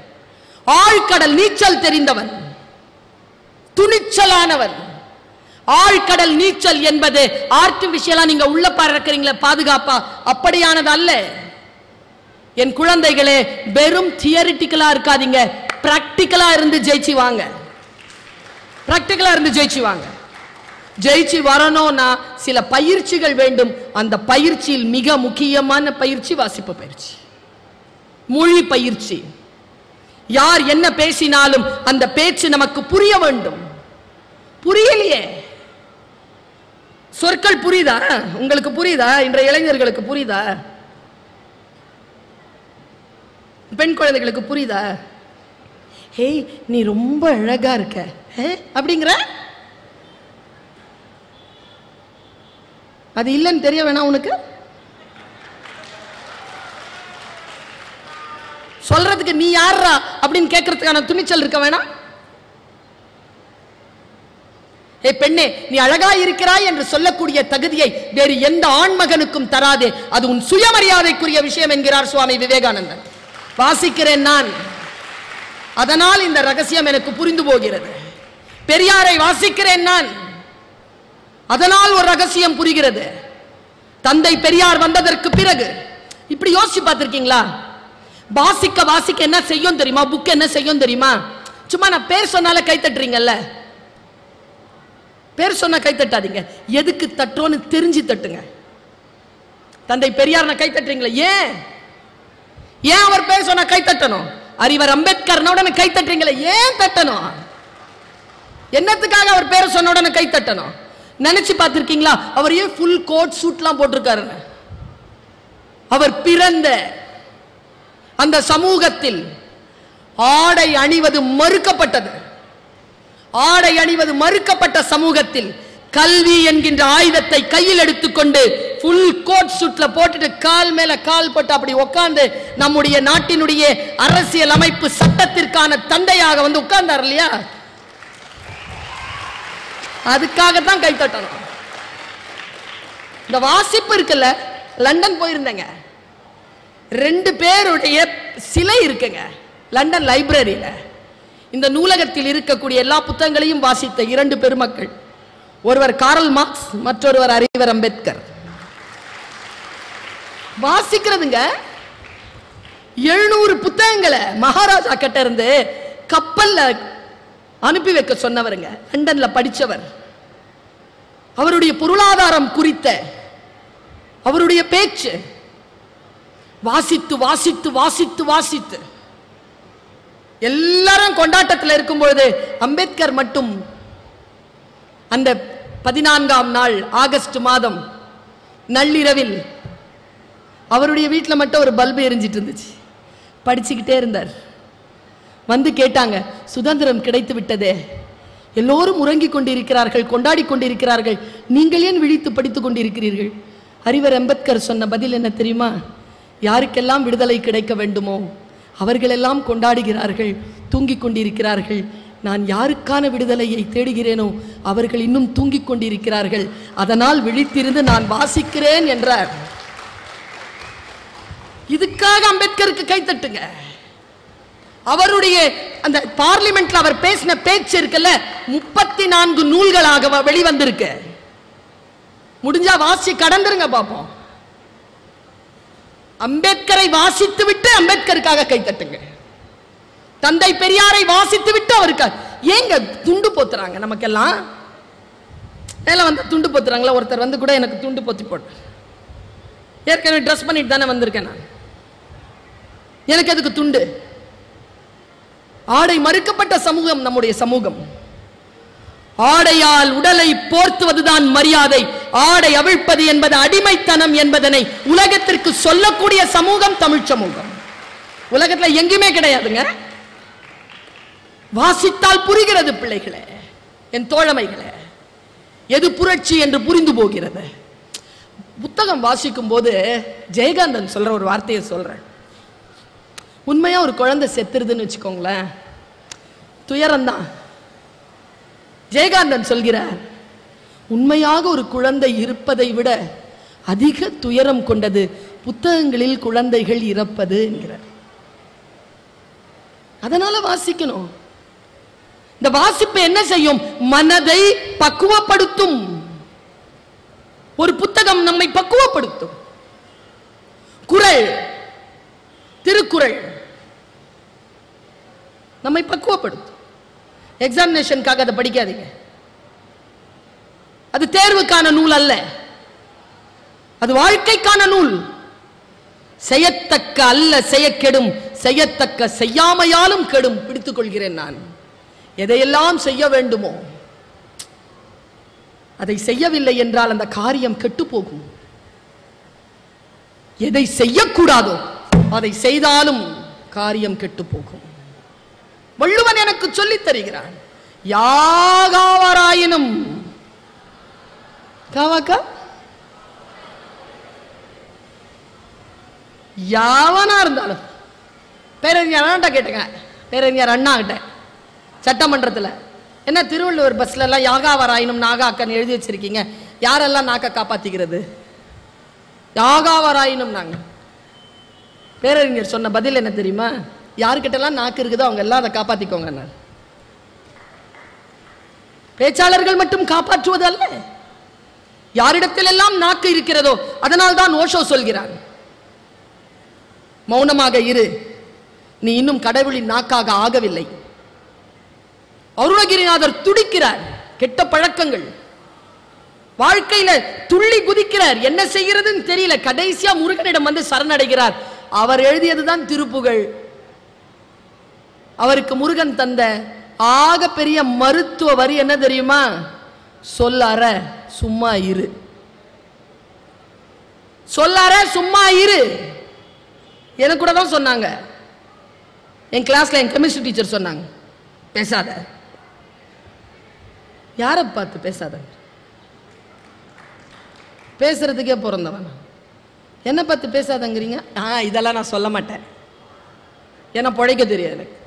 ஆழ்கடல் நீச்சல் தெரிந்தவன், துணிச்சலானவன். ஆழ்கடல் நீச்சல் என்பது ஆர்டிபிஷியலா நீங்க உள்ள பறக்கிறீங்களே பாதுகாப்பா, அப்படியானது அல்ல. என் குழந்தைகளே, வெறும் தியரிட்டிக்கலா இருக்காதீங்க, பிராக்டிக்கலா இருந்து ஜெயிச்சு வாங்க. பிராக்டிக்கலா இருந்து ஜெயிச்சு வாங்க. ஜெயிச்சு வரணும்னா சில பயிற்சிகள் வேண்டும். அந்த பயிற்சியில் மிக முக்கியமான பயிற்சி வாசிப்பு பயிற்சி, மொழி பயிற்சி. யார் என்ன பேசினாலும் அந்த பேச்சு நமக்கு புரிய வேண்டும். புரியலையே, சொற்கள் புரியுதா உங்களுக்கு? புரியுதா? இன்றைய இளைஞர்களுக்கு புரியுதா? பெண் குழந்தைகளுக்கு புரியுதா? ஹேய், நீ ரொம்ப அழகா இருக்க அப்படிங்கிற, அது இல்லைன்னு தெரிய வேணாம் உனக்கு? சொல்றதுக்கு நீ யாரா அப்படின்னு கேட்கறதுக்கான துணிச்சல் இருக்க வேணாம்? ஏ பெண்ணே, நீ அழகா இருக்கிறாய் என்று சொல்லக்கூடிய தகுதியை வேறு எந்த ஆண்மகனுக்கும் தராதே. அது உன் சுயமரியாதைக்குரிய விஷயம் என்கிறார் சுவாமி விவேகானந்தர். வாசிக்கிறேன் நான், அதனால் இந்த ரகசியம் எனக்கு புரிந்து போகிறது. பெரியாரை வாசிக்கிறேன் நான், அதனால் ஒரு ரகசியம் புரிகிறது. தந்தை பெரியார் வந்ததற்கு பிறகு இப்படி யோசிச்சு பார்த்திருக்கீங்களா? வாசிக்க வாசிக்க என்ன செய்யும் தெரியுமா? புக் என்ன செய்யும் தெரியுமா? சும்மா நான் பேர் சொன்னால கை தட்டுறீங்கல்ல, பேர் சொன்ன கை தட்டாதீங்க. எதுக்கு தட்டோன்னு தெரிஞ்சு தட்டுங்க. தந்தை பெரியார் கை தட்டுறீங்களா? ஏன் ஏன் அவர் பேர் சொன்ன கை தட்டணும்? அறிவர் அம்பேத்கர் உடனே கை தட்டுறீங்களா? ஏன் தட்டணும்? என்னத்துக்காக அவர் பேர் சொன்ன உடனே கை தட்டணும்? நினைச்சு பார்த்திருக்கீங்களா? அவர் ஏன் ஃபுல் கோட் சூட்லாம் போட்டிருக்காரு? அவர் பிறந்த அந்த சமூகத்தில் ஆடை அணிவது மறுக்கப்பட்டது. ஆடை அணிவது மறுக்கப்பட்ட சமூகத்தில் கல்வி என்கின்ற ஆயுதத்தை கையில் எடுத்துக்கொண்டு ஃபுல் கோட் சூட்ல போட்டுட்டு கால் மேல கால் போட்டு அப்படி உட்கார்ந்து நம்முடைய நாட்டினுடைய அரசியல் அமைப்பு சட்டத்திற்கான தந்தையாக வந்து உட்கார்ந்தார் இல்லையா? அதுக்காகத்தான் கை தட்டணும். இந்த வாசிப்பு இருக்குல்ல, லண்டன் போயிருந்தேங்க, 2 பேருடைய சிலை இருக்குங்க லண்டன் லைப்ரரியில. இந்த நூலகத்தில் இருக்கக்கூடிய எல்லா புத்தகங்களையும் வாசித்த 2 பெருமக்கள், ஒருவர் காரல் மார்க்ஸ், மற்றொருவர் அறிவர் அம்பேத்கர். வாசிக்கிறதுங்க 700 புத்தகங்களை மகாராஜா கிட்ட இருந்து கப்பல்ல அனுப்பி வைக்க சொன்னவருங்க, லண்டன்ல படிச்சவர். அவருடைய பொருளாதாரம் குறித்த அவருடைய பேச்சு வாசித்து வாசித்து வாசித்து வாசித்து எல்லாரும் கொண்டாட்டத்தில் இருக்கும் பொழுது அம்பேத்கர் மட்டும் அந்த 14ஆம் நாள் ஆகஸ்ட் மாதம் நள்ளிரவில் அவருடைய வீட்டில் மட்டும் ஒரு பல்பு எரிஞ்சிட்டு இருந்துச்சு. படிச்சுக்கிட்டே இருந்தார். வந்து கேட்டாங்க, சுதந்திரம் கிடைத்து விட்டதே, எல்லோரும் உறங்கிக் கொண்டிருக்கிறார்கள், கொண்டாடி கொண்டிருக்கிறார்கள், நீங்கள் ஏன் விழித்து படித்துக் கொண்டிருக்கிறீர்கள்? அறிவர் அம்பேத்கர் சொன்ன பதில் என்ன தெரியுமா? யாருக்கெல்லாம் விடுதலை கிடைக்க வேண்டுமோ அவர்களெல்லாம் கொண்டாடுகிறார்கள், தூங்கிக் கொண்டிருக்கிறார்கள். நான் யாருக்கான விடுதலையை தேடுகிறேனோ அவர்கள் இன்னும் தூங்கிக் கொண்டிருக்கிறார்கள், அதனால் விழித்திருந்து நான் வாசிக்கிறேன் என்றார். இதுக்காக அம்பேத்கருக்கு கைத்தட்டுங்க. அவருடைய அந்த பார்லிமெண்ட்ல அவர் பேசின பேச்சு இருக்குல்ல, 34 நூல்களாக வெளிவந்திருக்கு. முடிஞ்சா வாசி கடந்துருங்க பாப்போம். அம்பேத்கரை வாசித்து விட்டு அம்பேத்கருக்காக கைத்தட்டுங்க. தந்தை பெரியாரை வாசித்து விட்டு அவருக்கு ஏங்க துண்டு போத்துறாங்க? நமக்கெல்லாம் மேல வந்து துண்டு போத்துறாங்களா? ஒருத்தர் வந்து கூட எனக்கு துண்டு போத்தி போட்டு, ஏற்கனவே ட்ரெஸ் பண்ணிட்டு தானே வந்திருக்கேன் நான், எனக்கு அதுக்கு துண்டு. ஆடை மறுக்கப்பட்ட சமூகம் நம்முடைய சமூகம். ஆடையால் உடலை போர்த்துவதுதான் மரியாதை, ஆடை அவிழ்ப்பது என்பது அடிமைத்தனம் என்பதனை உலகத்திற்கு சொல்லக்கூடிய சமூகம் தமிழ் சமூகம். உலகத்துல எங்குமே கிடையாதுங்க. வாசித்தால் புரிகிறது பிள்ளைகளே, என் தோழமைகளே, எது புரட்சி என்று புரிந்து போகிறது. புத்தகம் வாசிக்கும் போது ஜெயகாந்தன் சொல்ற ஒரு வார்த்தையை சொல்றேன். உண்மையா ஒரு குழந்தை செத்துருதுன்னு வச்சுக்கோங்களேன், துயரம்தான். ஜெயகாந்தன் சொல்கிறார், உண்மையாக ஒரு குழந்தை இருப்பதை விட அதிக துயரம் கொண்டது புத்தகங்களில் குழந்தைகள் இறப்பது என்கிறார். அதனால வாசிக்கணும். இந்த வாசிப்பு என்ன செய்யும்? மனதை பக்குவப்படுத்தும். ஒரு புத்தகம் நம்மை பக்குவப்படுத்தும். குறள், திருக்குறள் நம்மை பக்குவப்படுத்தும். எக்ஸாமினேஷனுக்காக அதை படிக்காதீங்க. அது தேர்வுக்கான நூல் அல்ல, அது வாழ்க்கைக்கான நூல். செய்யத்தக்க அல்ல செய்ய கெடும், செய்யத்தக்க செய்யாமையாலும் கெடும். பிடித்துக் கொள்கிறேன் நான். எதையெல்லாம் செய்ய வேண்டுமோ அதை செய்யவில்லை என்றால் அந்த காரியம் கெட்டு போகும். எதை செய்யக்கூடாதோ அதை செய்தாலும் காரியம் கெட்டு போகும். வள்ளுவன் எனக்கு சொல்லித் தருகிறான். யாகாவராயினும் காவாக்கா யாவனா இருந்தாலும், பேரறிஞர் அண்ணா கேட்டுங்க, பேரறிஞர் அண்ணா கிட்ட சட்டமன்றத்தில், என்ன திருவள்ளுவர் பஸ்ல எல்லாம் யாகாவராயினும் நாகாக்கன்னு எழுதி வச்சிருக்கீங்க, யாரெல்லாம் நாக்க காப்பாத்திக்கிறது? யாகாவராயினும் நாங்க. பேரறிஞர் சொன்ன பதில் என்ன தெரியுமா? யாருக்கிட்டெல்லாம் நாக்கு இருக்குதோ அவங்க எல்லாம் அதை காப்பாத்திக்கோங்க. பேச்சாளர்கள் மட்டும் காப்பாற்றுவது அல்ல, யாரிடத்தில் எல்லாம் நாக்கு இருக்கிறதோ. அதனால் தான் ஓஷோ சொல்கிறார், மௌனமாக இரு, நீ இன்னும் கடவுளின் நாக்காக ஆகவில்லை. அருணகிரிநாதர் துடிக்கிறார். கெட்ட பழக்கங்கள் வாழ்க்கையில துள்ளி குதிக்கிறார். என்ன செய்கிறதுன்னு தெரியல. கடைசியா முருகனிடம் வந்து சரணடைகிறார். அவர் எழுதியதுதான் திருப்புகழ். அவருக்கு முருகன் தந்த ஆக பெரிய மருத்துவ வரி என்ன தெரியுமா? சொல்லார சும்மா இரு, சொல்லார சும்மா இரு. எனக்கு கூட தான் சொன்னாங்க, என் கிளாஸ்ல என் கெமிஸ்ட்ரி டீச்சர் சொன்னாங்க, பேசாத. யாரை பார்த்து பேசாத? பேசுறதுக்கே பிறந்தவன். என்ன பார்த்து பேசாதங்கிறீங்க? இதெல்லாம் நான் சொல்ல மாட்டேன், ஏன்னா பிழைக்க தெரியாது எனக்கு.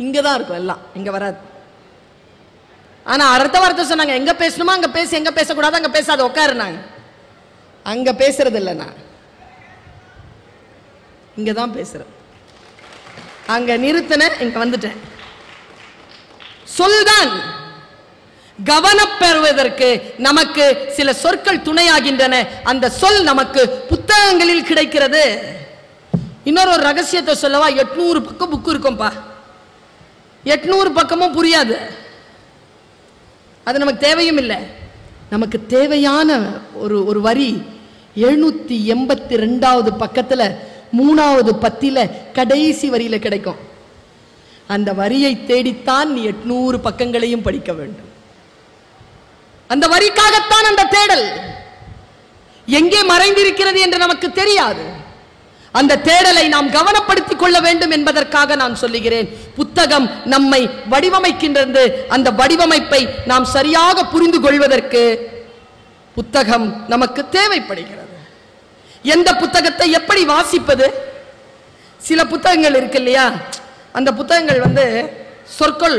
இங்கதான் இருக்கும் எல்லாம், இங்க வராது. ஆனா அடுத்த வார்த்தை சொன்னாங்க, எங்க பேசணுமா அங்க பேசு, எங்க பேசக்கூடாது அங்க பேசாத, உட்காருனாங்க. அங்க பேசுறது இல்லை, நான் இங்கதான் பேசுறேன். அங்க நிறுத்தின, இங்க வந்துட்டேன். சொல்தான் கவனப்பெறுவதற்கு நமக்கு சில சொற்கள் துணையாகின்றன. அந்த சொல் நமக்கு புத்தகங்களில் கிடைக்கிறது. இன்னொரு ரகசியத்தை சொல்லவா? 800 பக்கம் புக்கு இருக்கும்பா. 800 பக்கமும் புரியாது, அது நமக்கு தேவையும் இல்லை. நமக்கு தேவையான ஒரு வரி 782வது பக்கத்துல 3வது பத்தில கடைசி வரியில கிடைக்கும். அந்த வரியை தேடித்தான் நீ 800 பக்கங்களையும் படிக்க வேண்டும். அந்த வரிக்காகத்தான் அந்த தேடல். எங்கே மறைந்திருக்கிறது என்று நமக்கு தெரியாது. அந்த தேடலை நாம் கவனப்படுத்திக் கொள்ள வேண்டும் என்பதற்காக நான் சொல்லுகிறேன். புத்தகம் நம்மை வடிவமைக்கின்றது. அந்த வடிவமைப்பை நாம் சரியாக புரிந்து கொள்வதற்கு புத்தகம் நமக்கு தேவைப்படுகிறது. எந்த புத்தகத்தை எப்படி வாசிப்பது? சில புத்தகங்கள் இருக்கு இல்லையா, அந்த புத்தகங்கள் சொற்கள்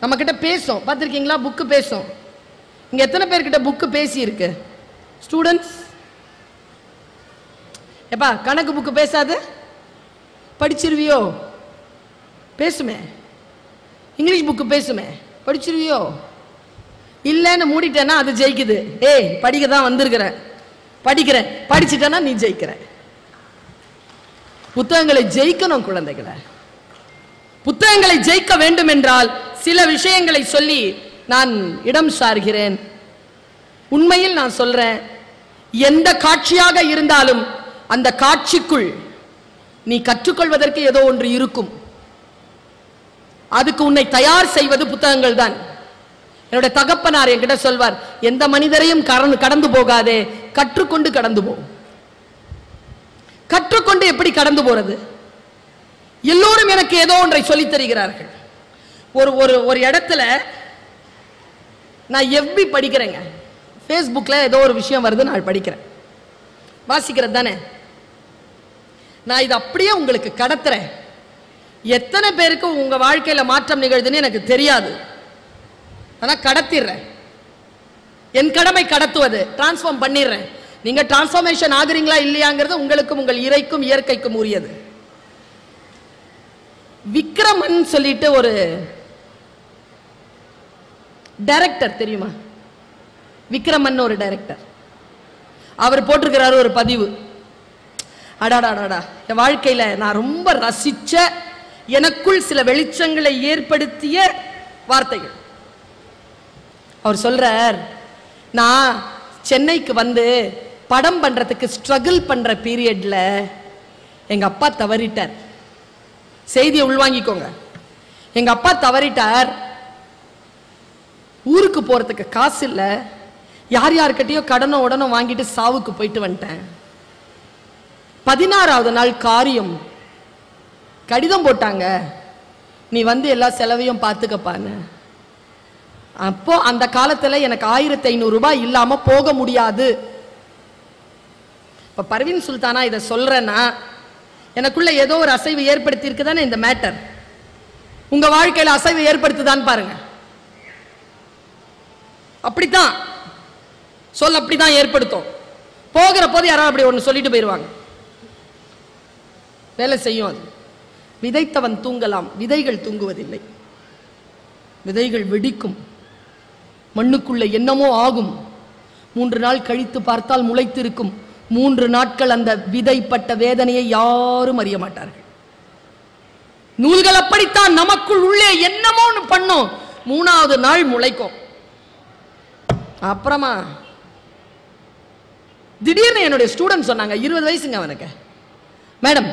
நம்ம கிட்ட பேசும். பார்த்திருக்கீங்களா? புக்கு பேசும். இங்க எத்தனை பேர்கிட்ட புக்கு பேசி இருக்கு? ஸ்டூடெண்ட்ஸ், எப்பா கணக்கு புக்கு பேசாது? படிச்சிருவியோ? பேசுமே. இங்கிலீஷ் புக்கு பேசுமே, படிச்சிருவியோ? இல்லைன்னு மூடிட்டேன்னா அது ஜெயிக்குது. ஏய் படிக்க தான் வந்திருக்கிற, படிக்கிறேன், படிச்சுட்டேன்னா நீ ஜெயிக்கிற. புத்தகங்களை ஜெயிக்கணும் குழந்தைகளை. புத்தகங்களை ஜெயிக்க வேண்டும் என்றால் சில விஷயங்களை சொல்லி நான் இடம் சார்கிறேன். உண்மையில் நான் சொல்றேன், எந்த காட்சியாக இருந்தாலும் அந்த காட்சிக்குள் நீ கற்றுக்கொள்வதற்கு ஏதோ ஒன்று இருக்கும். அதுக்கு உன்னை தயார் செய்வது புத்தகங்கள் தான். என்னுடைய தகப்பனார் என்கிட்ட சொல்வார், எந்த மனிதரையும் கடந்து போகாதே, கற்றுக்கொண்டு கடந்து போ. கற்றுக்கொண்டு எப்படி கடந்து போறது? எல்லோரும் எனக்கு ஏதோ ஒன்றை சொல்லித் தருகிறார்கள். ஒரு இடத்துல நான் எஃபி படிக்கிறேங்க, ஃபேஸ்புக்கில் ஏதோ ஒரு விஷயம் வருது, நான் படிக்கிறேன், வாசிக்கிறது தானே. நான் இதை அப்படியே உங்களுக்கு கடத்துறேன். எத்தனை பேருக்கு உங்க வாழ்க்கையில மாற்றம் நிகழ்துன்னு எனக்கு தெரியாது, ஆனா கடத்திடுறேன். என் கடமை கடத்துவது, டிரான்ஸ்ஃபார்ம் பண்ணிடுறேன். நீங்க டிரான்ஸ்ஃபார்மேஷன் ஆகுறீங்களா இல்லையாங்கிறது உங்களுக்கும் உங்கள் இறைக்கும் இயற்கைக்கும் உரியது. விக்ரமன் சொல்லிட்டு ஒரு டைரக்டர் தெரியுமா? விக்ரமன் ஒரு டைரக்டர், அவர் போட்டிருக்கிறாரு ஒரு பதிவு. அடாடாடாடா, என் வாழ்க்கையில நான் ரொம்ப ரசிச்ச, எனக்குள் சில வெளிச்சங்களை ஏற்படுத்திய வார்த்தைகள். அவர் சொல்றார், நான் சென்னைக்கு வந்து படம் பண்றதுக்கு ஸ்ட்ரகிள் பண்ற பீரியட்ல எங்க அப்பா தவறிட்டார். செய்தியை உள்வாங்கிக்கோங்க. எங்க அப்பா தவறிட்டார். ஊருக்கு போறதுக்கு காசு இல்ல, யார் யார்கிட்டயோ கடனோ உடனோ வாங்கிட்டு சாவுக்கு போயிட்டு வந்துட்டேன். 16வது நாள் காரியம், கடிதம் போட்டாங்க, நீ வந்து எல்லா செலவையும் பார்த்துக்கப்பான்னு. அப்போ அந்த காலத்துல எனக்கு 1500 ரூபாய் இல்லாம போக முடியாது. இப்ப பர்வீன் சுல்தானா இதை சொல்றேன்னா எனக்குள்ள ஏதோ ஒரு அசைவு ஏற்படுத்தி இருக்குதானே இந்த மேட்டர். உங்க வாழ்க்கையில அசைவு ஏற்படுத்துதான் பாருங்க. அப்படித்தான் சொல், அப்படிதான் ஏற்படுத்தும். போகிற போது யாராவது அப்படி ஒன்று சொல்லிட்டு போயிடுவாங்க, வேலை செய்யும். அது விதைத்தவன் தூங்கலாம், விதைகள் தூங்குவதில்லை. விதைகள் வெடிக்கும், மண்ணுக்குள்ள என்னமோ ஆகும். 3 நாள் கழித்து பார்த்தால் முளைத்திருக்கும். 3 நாட்கள் அந்த விதைப்பட்ட வேதனையை யாரும் அறிய மாட்டார்கள். நூல்கள் அப்படித்தான், நமக்குள் உள்ளே என்னமோ பண்ணும், 3வது நாள் முளைக்கும். அப்புறமா திடீர்னு என்னுடைய ஸ்டூடெண்ட் சொன்னாங்க, 20 வயசுங்க அவனுக்கு, மேடம்,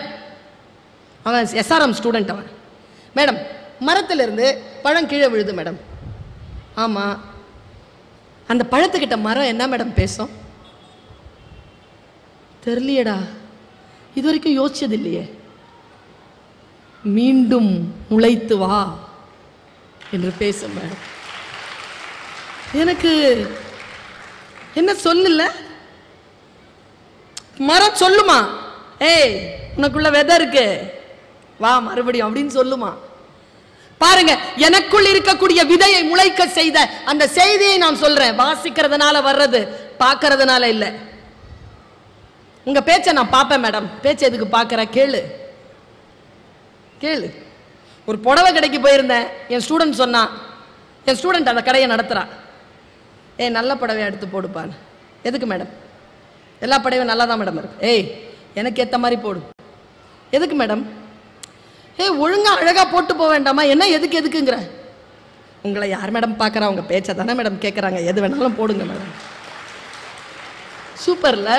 அவன் SRM ஸ்டூடெண்ட், அவன், மேடம் மரத்திலிருந்து பழம் கீழே விழுது மேடம். ஆமா, அந்த பழத்துக்கிட்ட மரம் என்ன மேடம் பேசும்? தெரியலையடா, இது வரைக்கும் யோசிச்சது இல்லையே. மீண்டும் முளைத்து வா என்று பேசும் மேடம். எனக்கு என்ன சொல்லல, மரம் சொல்லுமா, ஏய் உனக்குள்ள விதை இருக்கு, வா மறுபடியும் அப்படின்னு சொல்லுமா? பாருங்க, எனக்குள் இருக்கக்கூடிய விதையை முளைக்க செய்த அந்த செய்தியை நான் சொல்றேன். வாசிக்கிறதுனால வர்றது, பார்க்கறதுனால இல்ல. உங்க பேச்சை நான் பார்ப்பேன் மேடம். பேச்சை எதுக்கு பார்க்கற? கேளு கேளு. ஒரு புடவை கடைக்கு போயிருந்தேன், என் ஸ்டூடெண்ட் சொன்னான், என் ஸ்டூடெண்ட் அந்த கடையை நடத்துறா, நல்ல புடவையை எடுத்து போடுப்பான்னு. எதுக்கு மேடம்? எல்லா புடவையும் நல்லா தான் மேடம் இருக்கு. எனக்கு ஏற்ற மாதிரி போடு. எதுக்கு மேடம்? ஒழுங்கா அழகா போட்டு போக வேண்டாமா? என்ன எதுக்கு எதுக்குங்கிற? உங்களை யார் மேடம் பார்க்குறா? உங்க பேச்சை தானே மேடம் கேட்குறாங்க, எது வேணாலும் போடுங்க மேடம். சூப்பர்ல.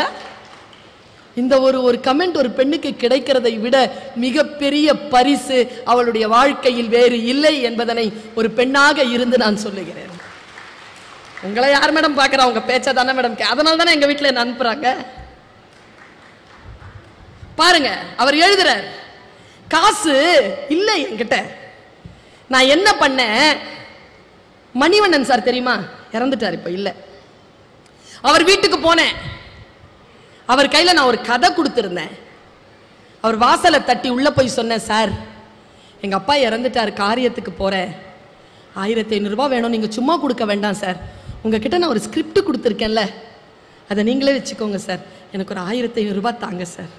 இந்த ஒரு கமெண்ட் ஒரு பெண்ணுக்கு கிடைக்கிறதை விட மிகப்பெரிய பரிசு அவளுடைய வாழ்க்கையில் வேறு இல்லை என்பதனை ஒரு பெண்ணாக இருந்து நான் சொல்லுகிறேன். உங்களை யார் மேடம் பார்க்குறா? உங்க பேச்சை தானே மேடம், அதனால தானே எங்க வீட்டில் என்ன அனுப்புறாங்க. பாருங்க, அவர் எழுதுறார், காசு இல்லை என்கிட்ட. நான் என்ன பண்ணேன்? மணிவண்ணன் சார் தெரியுமா? இறந்துட்டார், இப்ப இல்லை. அவர் வீட்டுக்கு போனேன். அவர் கையில நான் ஒரு கதை கொடுத்திருந்தேன். அவர் வாசலை தட்டி உள்ள போய் சொன்னேன், சார் எங்க அப்பா இறந்துட்டார், காரியத்துக்கு போறேன், 1500 ரூபாய் வேணும், நீங்க சும்மா கொடுக்க வேண்டாம் சார், உங்ககிட்ட நான் ஒரு ஸ்கிரிப்ட் கொடுத்துருக்கேன்ல, அதை நீங்களே வச்சுக்கோங்க சார், எனக்கு ஒரு 1500 ரூபாய் தாங்க சார்.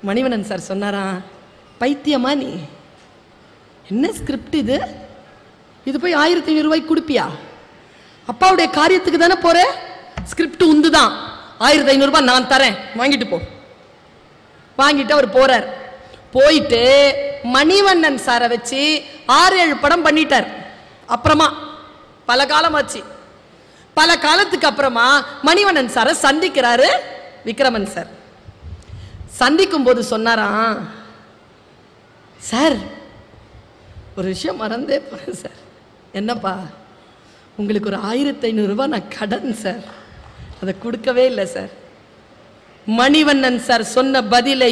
மணிவண்ணன் சார் சொன்னாரா, பைத்தியமா நீ, என்ன ஸ்கிரிப்ட் இது? இது போய் 1500 ரூபாய்க்கு கொடுப்பியா? அப்பாவுடைய காரியத்துக்கு தானே போற, ஸ்கிரிப்ட் உந்துதான், 1500 ரூபாய் நான் தரேன், வாங்கிட்டு போ. வாங்கிட்டு அவர் போறார். போயிட்டு மணிவண்ணன் சாரை வச்சு 6-7 படம் பண்ணிட்டார். அப்புறமா பல காலமாச்சு. பல காலத்துக்கு அப்புறமா மணிவண்ணன் சாரை சந்திக்கிறாரு விக்ரமன் சார். சந்திக்கும் போது சொன்னாராம், சார் ஒரு விஷயம் மறந்தே போறேன் சார். என்னப்பா? உங்களுக்கு ஒரு 1500 ரூபாய் நான் கடன் சார், அதை கொடுக்கவே இல்லை சார். மணிவண்ணன் சார் சொன்ன பதிலை,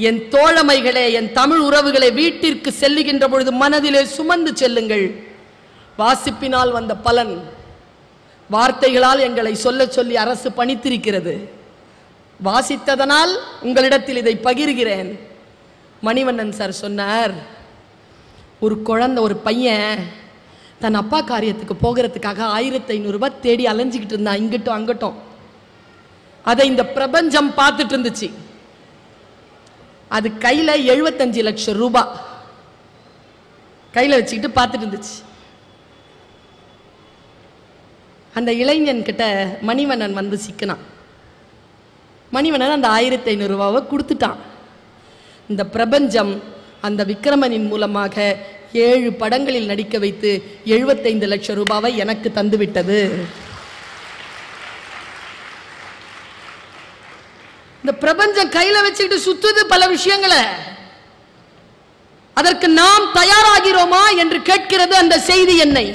என் தோழமைகளே, என் தமிழ் உறவுகளை, வீட்டிற்கு செல்லுகின்ற பொழுது மனதிலே சுமந்து செல்லுங்கள். வாசிப்பினால் வந்த பலன் வார்த்தைகளால் எங்களை சொல்ல சொல்லி அரசு பணித்திருக்கிறது. வாசித்ததனால் உங்களிடத்தில் இதை பகிர்கிறேன். மணிவண்ணன் சார் சொன்னார், ஒரு குழந்தை, ஒரு பையன் தன் அப்பா காரியத்துக்கு போகிறதுக்காக 1500 ரூபாய் தேடி அலைஞ்சிக்கிட்டு இருந்தான், இங்கிட்டும் அங்கட்டும். அதை இந்த பிரபஞ்சம் பார்த்துட்டு இருந்துச்சு. அது கையில 75 லட்சம் ரூபாய் கையில வச்சுக்கிட்டு பார்த்துட்டு இருந்துச்சு. அந்த இளைஞன் கிட்ட மணிவண்ணன் வந்து சிக்கினான். மணிவண்ணன் அந்த 1500 ரூபாவை கொடுத்துட்டான். இந்த பிரபஞ்சம் அந்த விக்ரமனின் மூலமாக 7 படங்களில் நடிக்க வைத்து 75 லட்சம் ரூபாவை எனக்கு தந்துவிட்டது. இந்த பிரபஞ்சம் கையில வச்சுக்கிட்டு சுத்துது பல விஷயங்களை. அதற்கு நாம் தயாராகிறோமா என்று கேட்கிறது அந்த செய்தி என்னை.